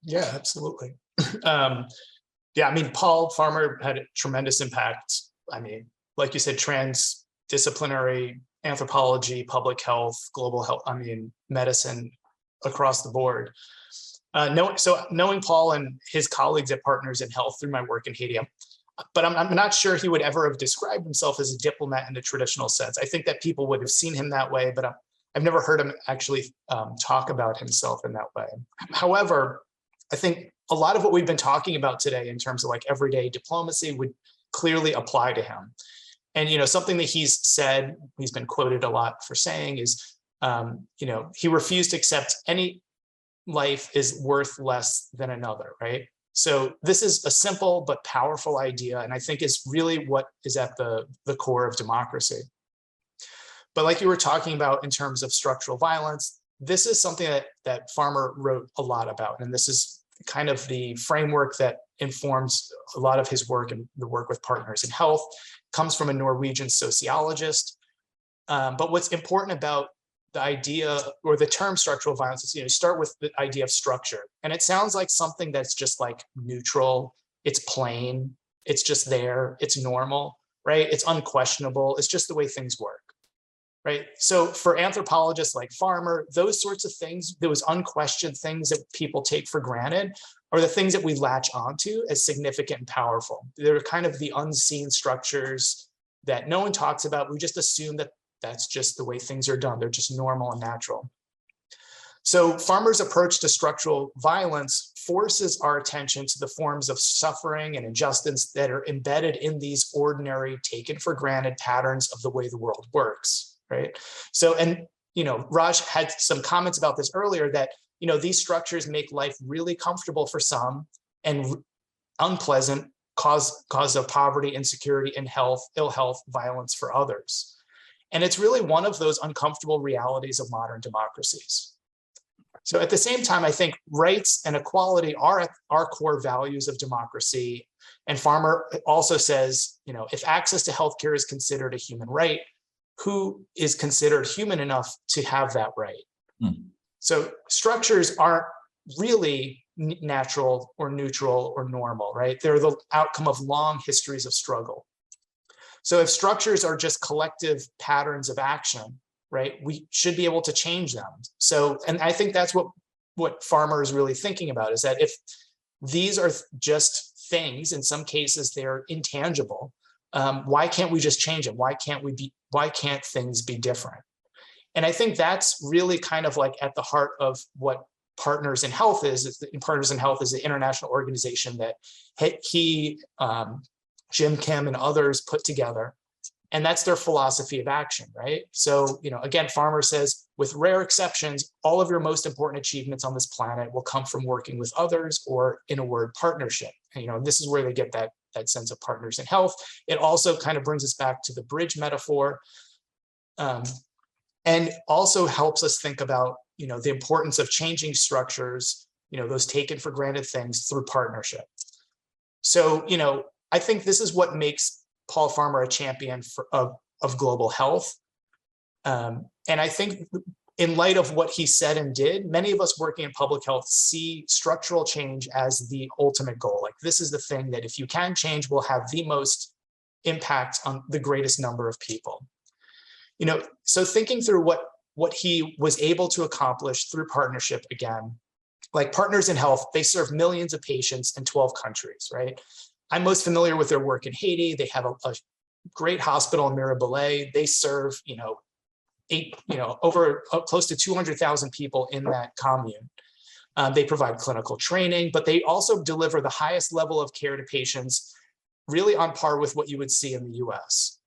Yeah, absolutely. Yeah, I mean, Paul Farmer had a tremendous impact. I mean, like you said, transdisciplinary anthropology, public health, global health, I mean, medicine across the board. Knowing Paul and his colleagues at Partners in Health through my work in Haiti, but I'm not sure he would ever have described himself as a diplomat in the traditional sense. I think that people would have seen him that way, but I've never heard him actually talk about himself in that way. However, I think a lot of what we've been talking about today in terms of like everyday diplomacy would clearly apply to him. And, you know, something that he's said, he's been quoted a lot for saying is, you know, he refused to accept any life is worth less than another, right? So this is a simple but powerful idea, and I think is really what is at the core of democracy. But like you were talking about in terms of structural violence, this is something that Farmer wrote a lot about, and this is kind of the framework that informs a lot of his work and the work with Partners in Health. Comes from a Norwegian sociologist. But what's important about the idea or the term structural violence is, you know, start with the idea of structure. And it sounds like something that's just like neutral, it's plain, it's just there, it's normal, right? It's unquestionable, it's just the way things work, right? So for anthropologists like Farmer, those sorts of things, those unquestioned things that people take for granted are the things that we latch onto as significant and powerful. They're kind of the unseen structures that no one talks about. We just assume that that's just the way things are done. They're just normal and natural. So Farmer's approach to structural violence forces our attention to the forms of suffering and injustice that are embedded in these ordinary, taken for granted patterns of the way the world works, right? So, and, you know, Raj had some comments about this earlier that, you know, these structures make life really comfortable for some and unpleasant, cause of poverty, insecurity, and ill health, violence for others. And it's really one of those uncomfortable realities of modern democracies. So at the same time, I think rights and equality are at our core values of democracy. And Farmer also says, you know, if access to healthcare is considered a human right, who is considered human enough to have that right? So structures aren't really natural or neutral or normal, right? They're the outcome of long histories of struggle. So if structures are just collective patterns of action, right, we should be able to change them. So, and I think that's what Farmer is really thinking about, is that if these are just things, in some cases they're intangible, why can't we just change them? Why can't things be different? And I think that's really kind of like at the heart of what Partners in Health is. Partners in Health is an international organization that he Jim Kim and others put together, and that's their philosophy of action, right? So, you know, again, Farmer says, with rare exceptions, all of your most important achievements on this planet will come from working with others, or in a word, partnership. And, you know, this is where they get that sense of Partners in Health. It also kind of brings us back to the bridge metaphor, and also helps us think about, you know, the importance of changing structures, you know, those taken for granted things through partnership. So, you know, I think this is what makes Paul Farmer a champion of global health. And I think in light of what he said and did, many of us working in public health see structural change as the ultimate goal. Like, this is the thing that if you can change, will have the most impact on the greatest number of people. You know, so thinking through what he was able to accomplish through partnership, again, like Partners in Health, they serve millions of patients in 12 countries, right? I'm most familiar with their work in Haiti. They have a great hospital in Mirabelais. They serve, you know, over close to 200,000 people in that commune. They provide clinical training, but they also deliver the highest level of care to patients, really on par with what you would see in the US.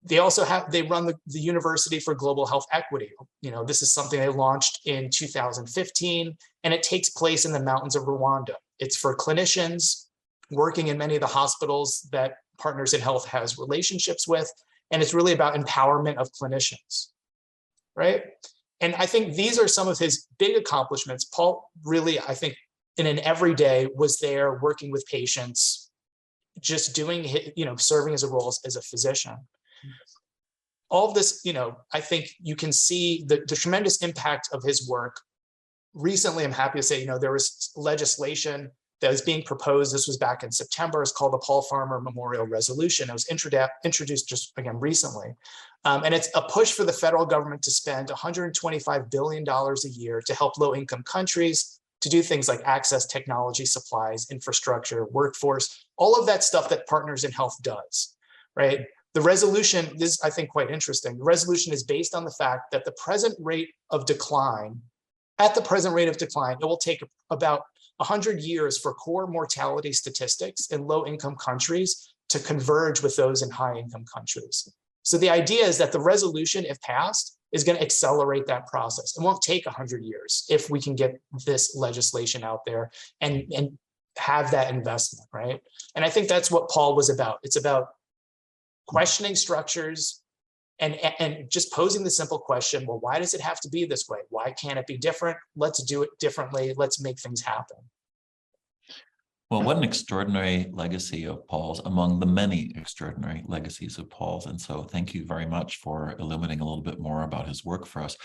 They also run the University for Global Health Equity. You know, this is something they launched in 2015, and it takes place in the mountains of Rwanda. It's for clinicians working in many of the hospitals that Partners in Health has relationships with, and it's really about empowerment of clinicians, right? And I think these are some of his big accomplishments. Paul really, I think, in an everyday was there working with patients, just doing, serving as a role as a physician. All of this, I think you can see the tremendous impact of his work. Recently, I'm happy to say, there was legislation that was being proposed. This was back in September. It's called the Paul Farmer Memorial Resolution. It was introduced just again recently. And it's a push for the federal government to spend $125 billion a year to help low-income countries to do things like access technology, supplies, infrastructure, workforce, all of that stuff that Partners in Health does, right? The resolution, this is, I think, quite interesting. The resolution is based on the fact that at the present rate of decline, it will take about 100 years for core mortality statistics in low-income countries to converge with those in high-income countries. So the idea is that the resolution, if passed, is going to accelerate that process. It won't take 100 years if we can get this legislation out there and have that investment, right? And I think that's what Paul was about. It's about questioning structures and just posing the simple question, well, why does it have to be this way? Why can't it be different? Let's do it differently. Let's make things happen. Well, what an extraordinary legacy of Paul's, among the many extraordinary legacies of Paul's. And so thank you very much for illuminating a little bit more about his work for us.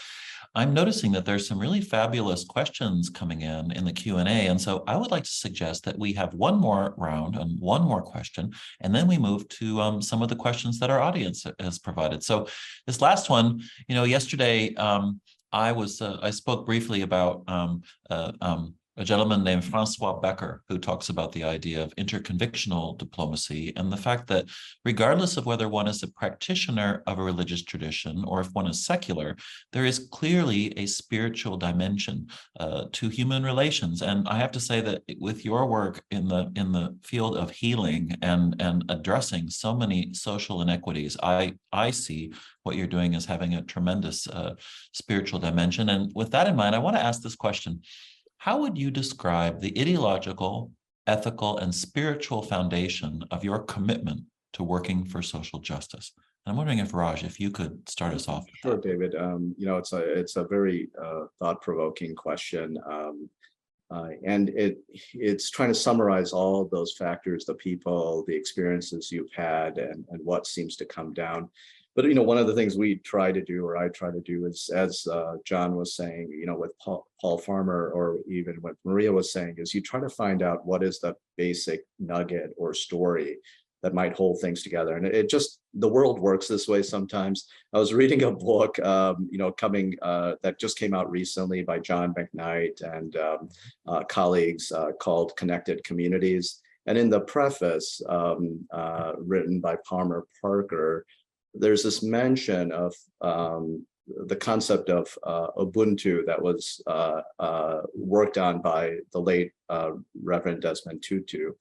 I'm noticing that there's some really fabulous questions coming in the Q&A. And so I would like to suggest that we have one more round and one more question, and then we move to some of the questions that our audience has provided. So this last one, yesterday I spoke briefly about a gentleman named Francois Becker, who talks about the idea of interconvictional diplomacy and the fact that regardless of whether one is a practitioner of a religious tradition or if one is secular, there is clearly a spiritual dimension to human relations. And I have to say that with your work in the field of healing and addressing so many social inequities, I see what you're doing as having a tremendous spiritual dimension. And with that in mind, I want to ask this question. How would you describe the ideological, ethical, and spiritual foundation of your commitment to working for social justice? And I'm wondering if Raj, if you could start us off. Sure, David. It's a very thought-provoking question, and it's trying to summarize all of those factors: the people, the experiences you've had, and what seems to come down. But one of the things we try to do, or I try to do, is, as John was saying, with Paul Farmer, or even what Maria was saying, is you try to find out what is the basic nugget or story that might hold things together. And the world works this way sometimes. I was reading a book, that just came out recently by John McKnight and colleagues called Connected Communities. And in the preface, written by Palmer Parker, there's this mention of the concept of Ubuntu that was worked on by the late Reverend Desmond Tutu.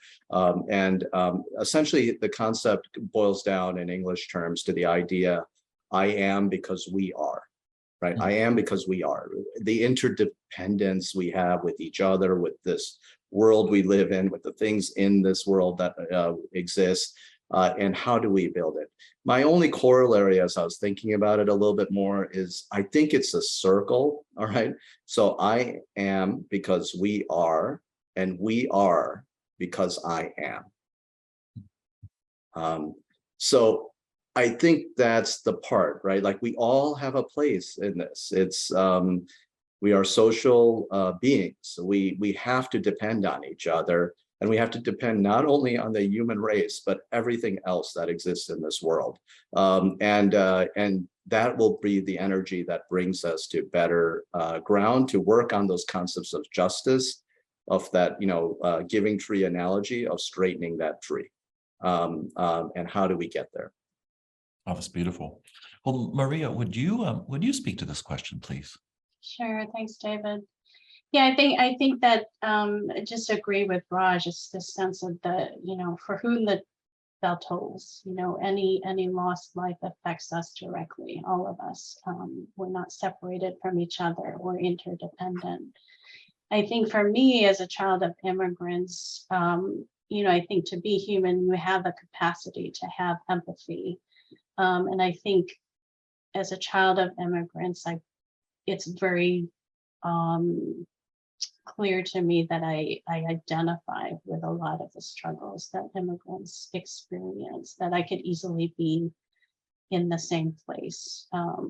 Essentially, the concept boils down in English terms to the idea, I am because we are, right? I am because we are. The interdependence we have with each other, with this world we live in, with the things in this world that exist, and how do we build it? My only corollary, as I was thinking about it a little bit more, is I think it's a circle, all right? So I am because we are, and we are because I am. So I think that's the part, right? Like, we all have a place in this. It's we are social beings. We have to depend on each other. And we have to depend not only on the human race, but everything else that exists in this world. And that will be the energy that brings us to better ground to work on those concepts of justice, of that, giving tree analogy of straightening that tree. And how do we get there? Oh, that's beautiful. Well, Maria, would you speak to this question, please? Sure. Thanks, David. Yeah, I think that I just agree with Raj. It's this sense of for whom the bell tolls, any lost life affects us directly, all of us. We're not separated from each other. We're interdependent. I think for me, as a child of immigrants, I think to be human, we have the capacity to have empathy. And I think as a child of immigrants, it's very clear to me that I identify with a lot of the struggles that immigrants experience, that I could easily be in the same place,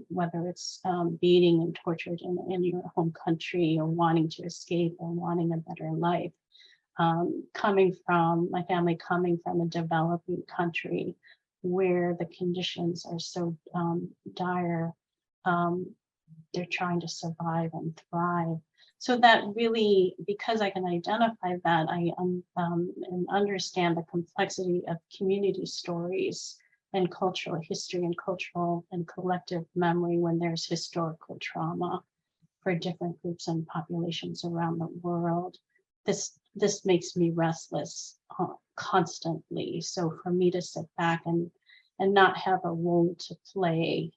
whether it's beating and tortured in your home country, or wanting to escape, or wanting a better life. My family coming from a developing country where the conditions are so dire, they're trying to survive and thrive. So that really, because I can identify that, I and understand the complexity of community stories and cultural history and cultural and collective memory when there's historical trauma for different groups and populations around the world. This makes me restless constantly. So for me to sit back and not have a role to play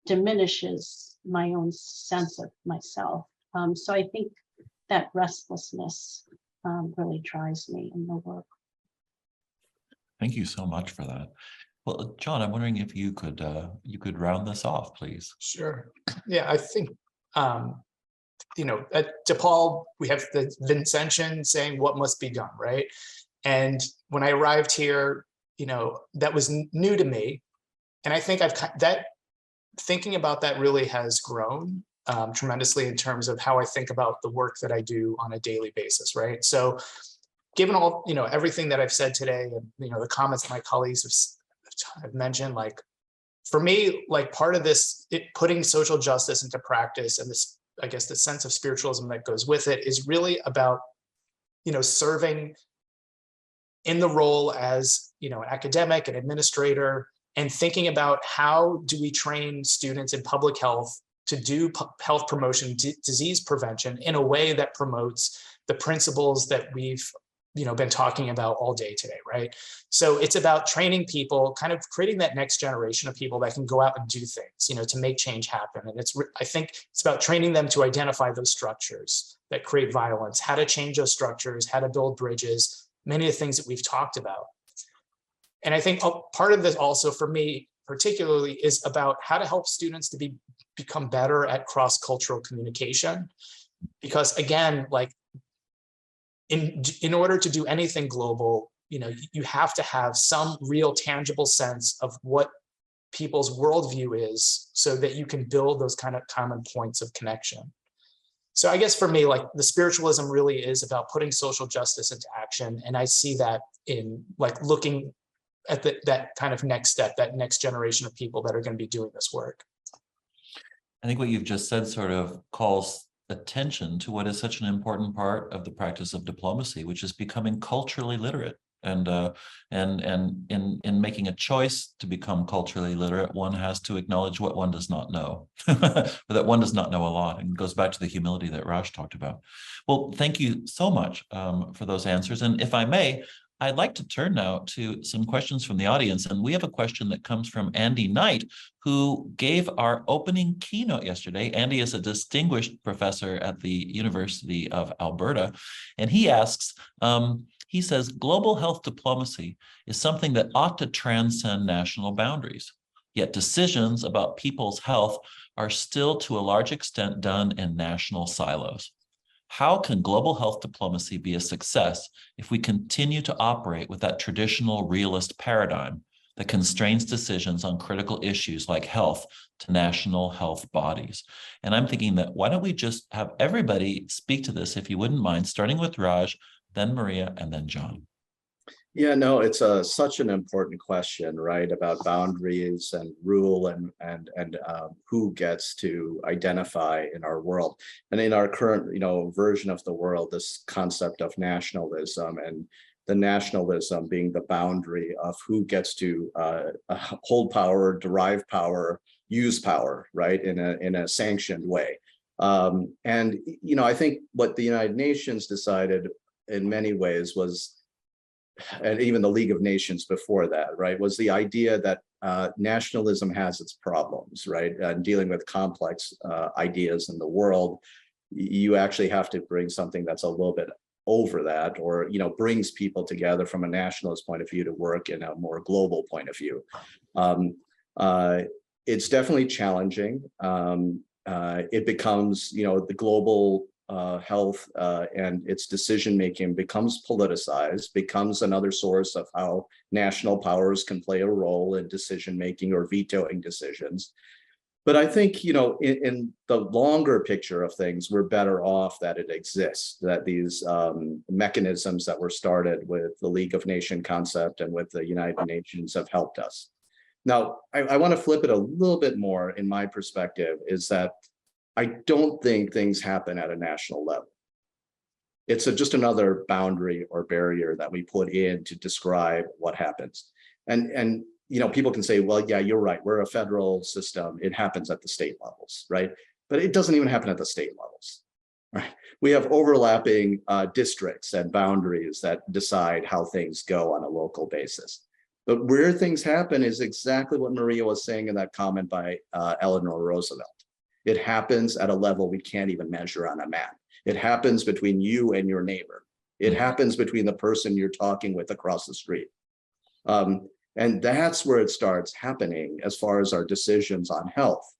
diminishes my own sense of myself. So I think that restlessness really drives me in the work. Thank you so much for that. Well, John, I'm wondering if you could round this off, please. Sure. Yeah, I think at DePaul, we have the Vincentian saying what must be done, right? And when I arrived here, that was new to me. And I think thinking about that really has grown tremendously in terms of how I think about the work that I do on a daily basis, right? So given all, everything that I've said today, and, the comments that my colleagues have mentioned, like, for me, like, part of this, putting social justice into practice, and this, I guess, the sense of spiritualism that goes with it, is really about, serving in the role as, an academic, an administrator, and thinking about how do we train students in public health to do health promotion, disease prevention in a way that promotes the principles that we've been talking about all day today, right? So it's about training people, kind of creating that next generation of people that can go out and do things, to make change happen. And I think it's about training them to identify those structures that create violence, how to change those structures, how to build bridges, many of the things that we've talked about. And I think part of this also, for me particularly, is about how to help students to become better at cross-cultural communication. Because again, like, in order to do anything global, you have to have some real tangible sense of what people's worldview is, so that you can build those kind of common points of connection. So I guess for me, like, the spiritualism really is about putting social justice into action. And I see that in, like, looking at that kind of next step, that next generation of people that are going to be doing this work. I think what you've just said sort of calls attention to what is such an important part of the practice of diplomacy, which is becoming culturally literate. And in making a choice to become culturally literate, one has to acknowledge what one does not know, or that one does not know a lot, and it goes back to the humility that Raj talked about. Well, thank you so much for those answers. And if I may, I'd like to turn now to some questions from the audience. And we have a question that comes from Andy Knight, who gave our opening keynote yesterday. Andy is a distinguished professor at the University of Alberta. And he asks, he says, global health diplomacy is something that ought to transcend national boundaries. Yet decisions about people's health are still to a large extent done in national silos. How can global health diplomacy be a success if we continue to operate with that traditional realist paradigm that constrains decisions on critical issues like health to national health bodies? And I'm thinking that why don't we just have everybody speak to this, if you wouldn't mind, starting with Raj, then Maria, and then John. Yeah, no, it's such an important question, right? About boundaries and rule and who gets to identify in our world. And in our current, version of the world, this concept of nationalism, and the nationalism being the boundary of who gets to hold power, derive power, use power, right? In a sanctioned way. And I think what the United Nations decided in many ways was, and even the League of Nations before that, right, was the idea that nationalism has its problems, right? Dealing with complex ideas in the world, you actually have to bring something that's a little bit over that, or brings people together from a nationalist point of view to work in a more global point of view. It's definitely challenging. It becomes, the global health and its decision-making becomes politicized, becomes another source of how national powers can play a role in decision-making or vetoing decisions. But I think, in the longer picture of things, we're better off that it exists, that these mechanisms that were started with the League of Nations concept and with the United Nations have helped us. Now, I want to flip it a little bit more in my perspective, is that I don't think things happen at a national level. It's just another boundary or barrier that we put in to describe what happens. And people can say, well, yeah, you're right. We're a federal system. It happens at the state levels, right? But it doesn't even happen at the state levels, right? We have overlapping districts and boundaries that decide how things go on a local basis. But where things happen is exactly what Maria was saying in that comment by Eleanor Roosevelt. It happens at a level we can't even measure on a map. It happens between you and your neighbor. It happens between the person you're talking with across the street. And that's where it starts happening as far as our decisions on health.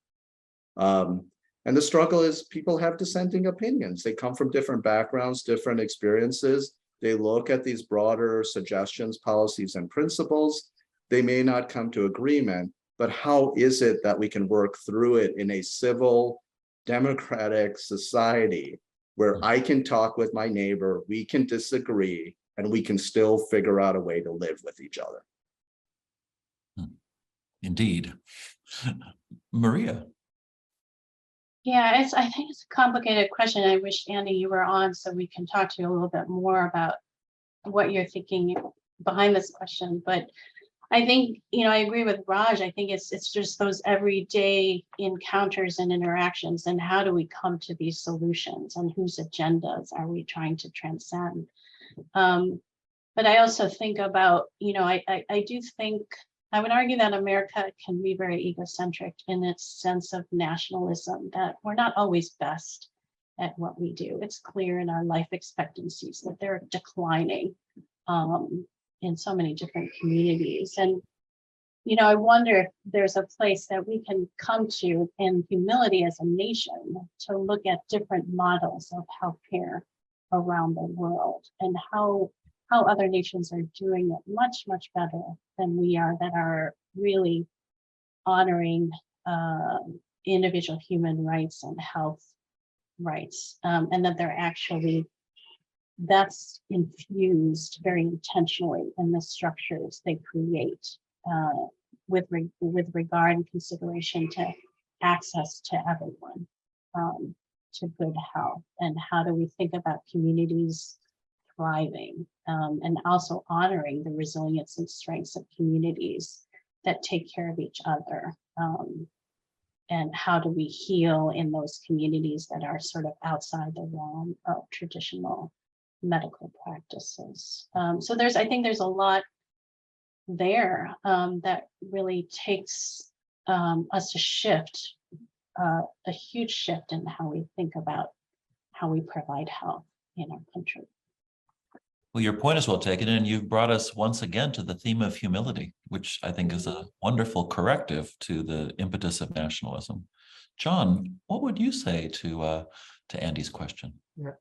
And the struggle is people have dissenting opinions. They come from different backgrounds, different experiences. They look at these broader suggestions, policies, and principles. They may not come to agreement, but how is it that we can work through it in a civil, democratic society where I can talk with my neighbor, we can disagree, and we can still figure out a way to live with each other? Indeed. Maria. Yeah, I think it's a complicated question. I wish, Andy, you were on so we can talk to you a little bit more about what you're thinking behind this question. But I think, I agree with Raj. I think it's just those everyday encounters and interactions, and how do we come to these solutions, and whose agendas are we trying to transcend? But I also think about, I do think, I would argue that America can be very egocentric in its sense of nationalism, that we're not always best at what we do. It's clear in our life expectancies that they're declining in so many different communities. And, I wonder if there's a place that we can come to in humility as a nation to look at different models of healthcare around the world, and how other nations are doing it much, much better than we are, that are really honoring individual human rights and health rights, and that they're actually, that's infused very intentionally in the structures they create with regard and consideration to access to everyone, to good health. And how do we think about communities thriving, and also honoring the resilience and strengths of communities that take care of each other, and how do we heal in those communities that are sort of outside the realm of traditional medical practices. So I think there's a lot there that really takes us to shift, a huge shift in how we think about how we provide health in our country. Well, your point is well taken, and you've brought us once again to the theme of humility, which I think is a wonderful corrective to the impetus of nationalism. John, what would you say to Andy's question? Yeah.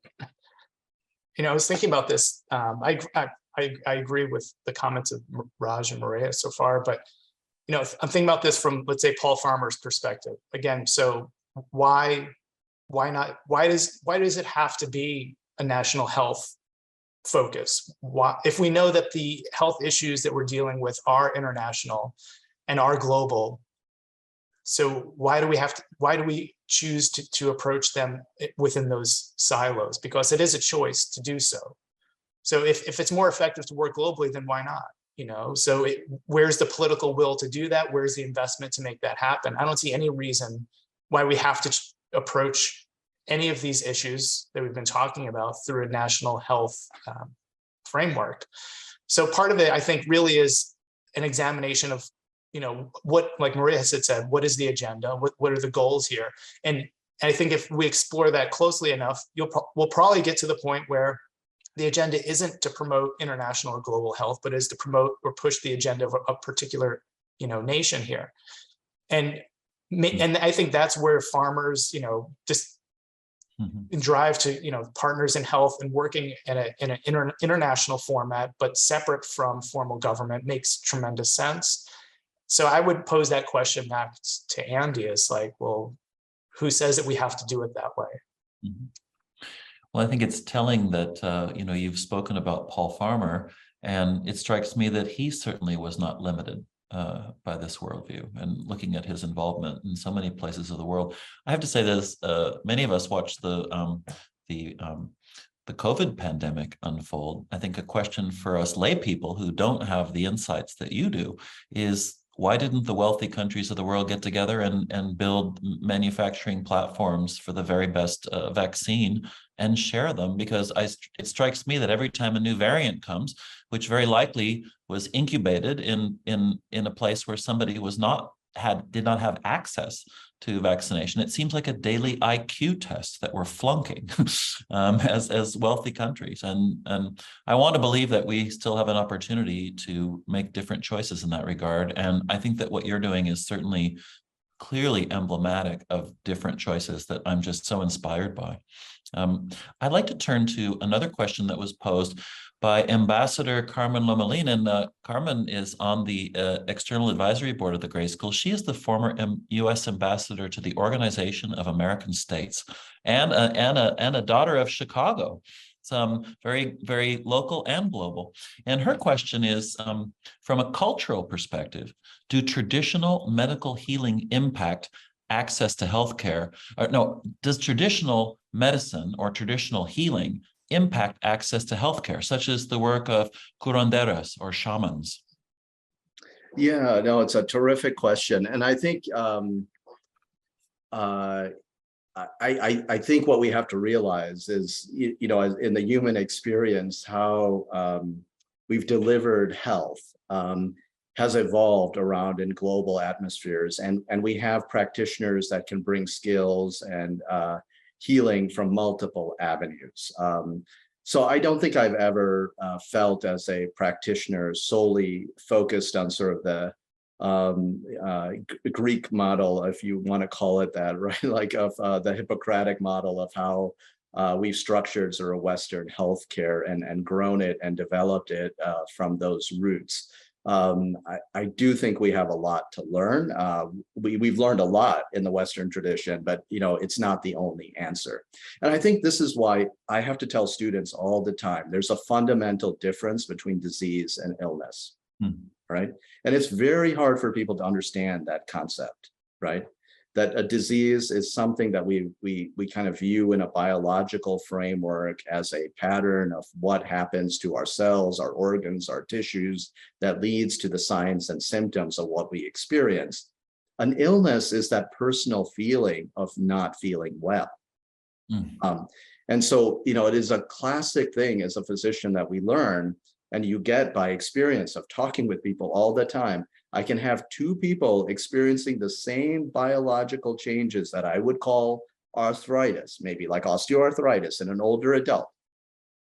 I was thinking about this. I agree with the comments of Raj and Maria so far, but I'm thinking about this from, let's say, Paul Farmer's perspective again. So why does it have to be a national health focus? Why, if we know that the health issues that we're dealing with are international and are global, so why do we choose to approach them within those silos? Because it is a choice to do so. So if it's more effective to work globally, then why not? So where's the political will to do that? Where's the investment to make that happen? I don't see any reason why we have to approach any of these issues that we've been talking about through a national health framework. So part of it, I think, really is an examination of, what, like Maria has said, what is the agenda? What are the goals here? And I think if we explore that closely enough, we'll probably get to the point where the agenda isn't to promote international or global health, but is to promote or push the agenda of a particular, nation here. And I think that's where farmers, just and drive to, partners in health and working in an international format, but separate from formal government makes tremendous sense. So I would pose that question back to Andy, is like, well, who says that we have to do it that way? Mm-hmm. Well, I think it's telling that, you've spoken about Paul Farmer, and it strikes me that he certainly was not limited by this worldview, and looking at his involvement in so many places of the world. I have to say this, many of us watched the COVID pandemic unfold. I think a question for us lay people who don't have the insights that you do is, why didn't the wealthy countries of the world get together and build manufacturing platforms for the very best vaccine and share them? Because it strikes me that every time a new variant comes, which very likely was incubated in a place where somebody did not have access to vaccination, it seems like a daily IQ test that we're flunking as wealthy countries. And I want to believe that we still have an opportunity to make different choices in that regard. And I think that what you're doing is certainly clearly emblematic of different choices that I'm just so inspired by. I'd like to turn to another question that was posed by Ambassador Carmen Lomelin. And Carmen is on the External Advisory Board of the Gray School. She is the former U.S. ambassador to the Organization of American States, and a daughter of Chicago. Some very, very local and global. And her question is, from a cultural perspective, do traditional medical healing impact access to healthcare? Or no, does traditional medicine or traditional healing impact access to healthcare, such as the work of curanderas or shamans? Yeah, no, it's a terrific question. And I think I think what we have to realize is, in the human experience, how we've delivered health has evolved around in global atmospheres, and we have practitioners that can bring skills and healing from multiple avenues. So I don't think I've ever felt as a practitioner solely focused on sort of the Greek model, if you want to call it that, right? Like of the Hippocratic model of how we've structured sort of Western healthcare and grown it and developed it from those roots. I do think we have a lot to learn. We've learned a lot in the Western tradition, but it's not the only answer. And I think this is why I have to tell students all the time, there's a fundamental difference between disease and illness, right? And it's very hard for people to understand that concept, right? That a disease is something that we kind of view in a biological framework as a pattern of what happens to our cells, our organs, our tissues, that leads to the signs and symptoms of what we experience. An illness is that personal feeling of not feeling well. And so, it is a classic thing as a physician that we learn, and you get by experience of talking with people all the time. I can have two people experiencing the same biological changes that I would call arthritis, maybe like osteoarthritis in an older adult.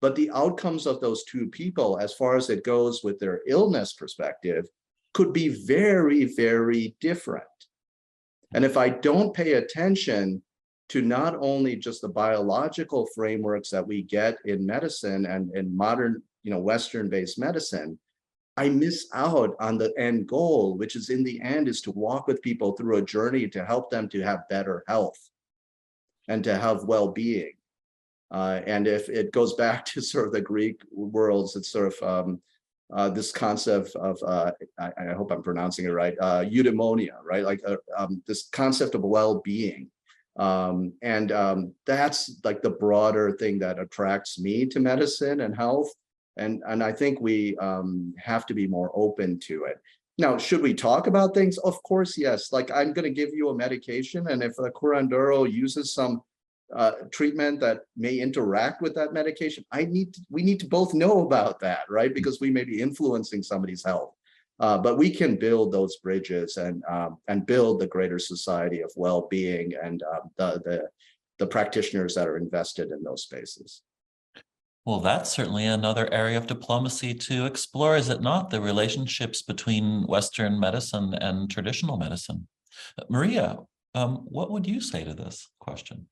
But the outcomes of those two people, as far as it goes with their illness perspective, could be very, very different. And if I don't pay attention to not only just the biological frameworks that we get in medicine and in modern, Western-based medicine, I miss out on the end goal, which is in the end is to walk with people through a journey to help them to have better health and to have well-being. And if it goes back to sort of the Greek worlds, it's sort of this concept of, I hope I'm pronouncing it right, eudaimonia, right? Like this concept of well-being. And that's like the broader thing that attracts me to medicine and health. And I think we have to be more open to it. Now, should we talk about things? Of course, yes. Like I'm going to give you a medication, and if the curandero uses some treatment that may interact with that medication, we need to both know about that, right? Because we may be influencing somebody's health. But we can build those bridges and build the greater society of well-being and the practitioners that are invested in those spaces. Well, that's certainly another area of diplomacy to explore, is it not? The relationships between Western medicine and traditional medicine. Maria, what would you say to this question?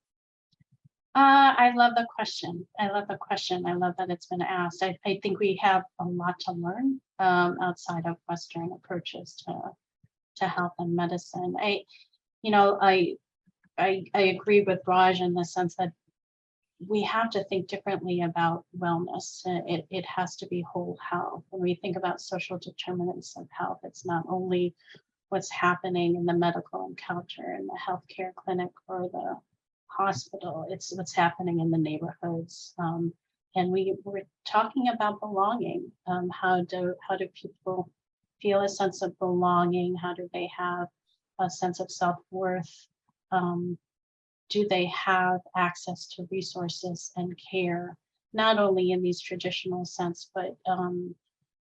I love the question. I love the question. I love that it's been asked. I think we have a lot to learn outside of Western approaches to health and medicine. I agree with Raj in the sense that we have to think differently about wellness. It has to be whole health. When we think about social determinants of health, it's not only what's happening in the medical encounter in the healthcare clinic or the hospital, it's what's happening in the neighborhoods. And we're talking about belonging. How do people feel a sense of belonging? How do they have a sense of self-worth? Do they have access to resources and care, not only in these traditional sense, but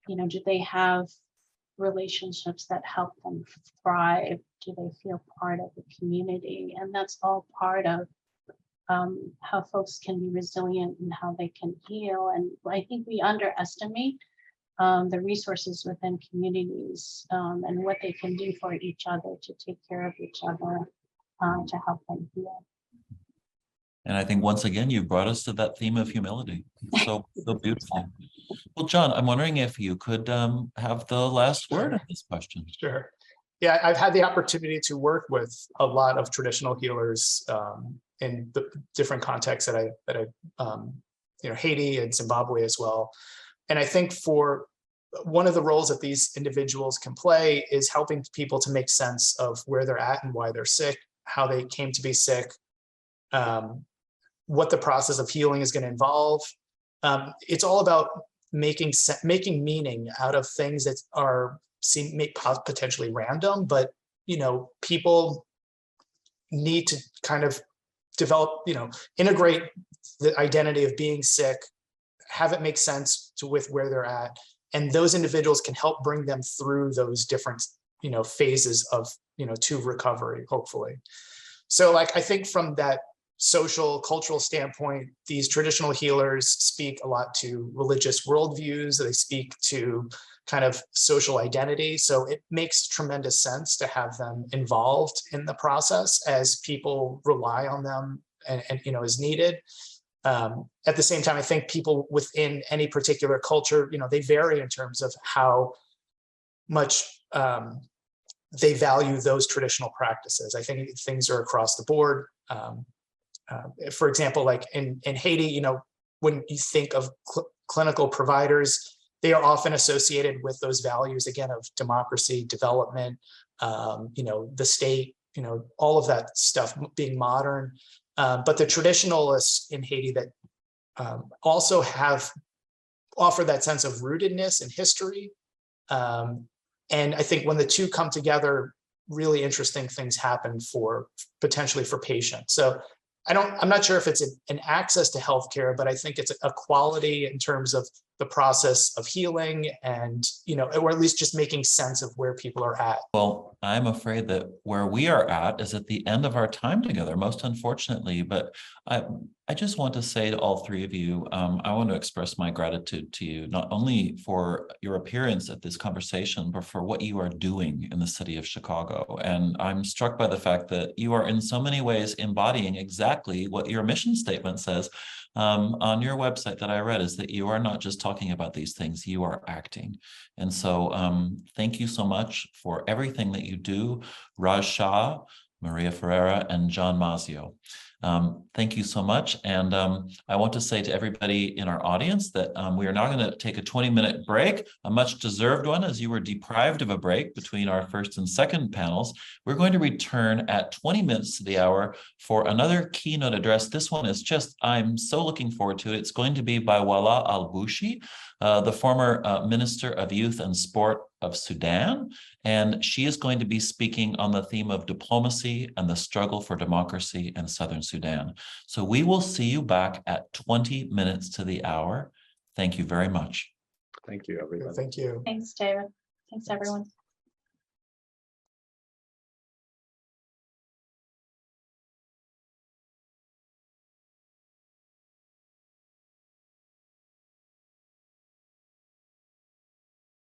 do they have relationships that help them thrive? Do they feel part of the community? And that's all part of how folks can be resilient and how they can heal. And I think we underestimate the resources within communities and what they can do for each other to take care of each other to help them heal. And I think once again, you brought us to that theme of humility. So beautifully. Well, John, I'm wondering if you could have the last word on this question. Sure. Yeah, I've had the opportunity to work with a lot of traditional healers in the different contexts that I Haiti and Zimbabwe as well. And I think for one of the roles that these individuals can play is helping people to make sense of where they're at and why they're sick, how they came to be sick, what the process of healing is going to involve. It's all about making meaning out of things that may potentially random, but people need to kind of develop, integrate the identity of being sick, have it make sense with where they're at, and those individuals can help bring them through those different phases of to recovery, hopefully. So I think from that social, cultural standpoint, these traditional healers speak a lot to religious worldviews. They speak to kind of social identity. So it makes tremendous sense to have them involved in the process as people rely on them and as needed. At the same time, I think people within any particular culture, they vary in terms of how much they value those traditional practices. I think things are across the board. For example, like in Haiti, when you think of clinical providers, they are often associated with those values, again, of democracy, development, the state, all of that stuff being modern. But the traditionalists in Haiti that also offer that sense of rootedness and history. And I think when the two come together, really interesting things happen potentially for patients. So I'm not sure if it's an access to healthcare, but I think it's a quality in terms of the process of healing and, or at least just making sense of where people are at. Well, I'm afraid that where we are at is at the end of our time together, most unfortunately, but I just want to say to all three of you, I want to express my gratitude to you, not only for your appearance at this conversation, but for what you are doing in the city of Chicago. And I'm struck by the fact that you are in so many ways embodying exactly what your mission statement says on your website that I read, is that you are not just talking about these things, you are acting. And so thank you so much for everything that you do, Raj Shah, Maria Ferrera, and John Mazzeo. Thank you so much. And I want to say to everybody in our audience that we are now going to take a 20-minute break, a much deserved one, as you were deprived of a break between our first and second panels. We're going to return at 20 minutes to the hour for another keynote address. This one is I'm so looking forward to it. It's going to be by Wala Al-Boushi, the former Minister of Youth and Sport of Sudan, and she is going to be speaking on the theme of diplomacy and the struggle for democracy in Southern Sudan. So we will see you back at 20 minutes to the hour. Thank you very much. Thank you, everybody. Thank you. Thanks, David. Thanks, everyone.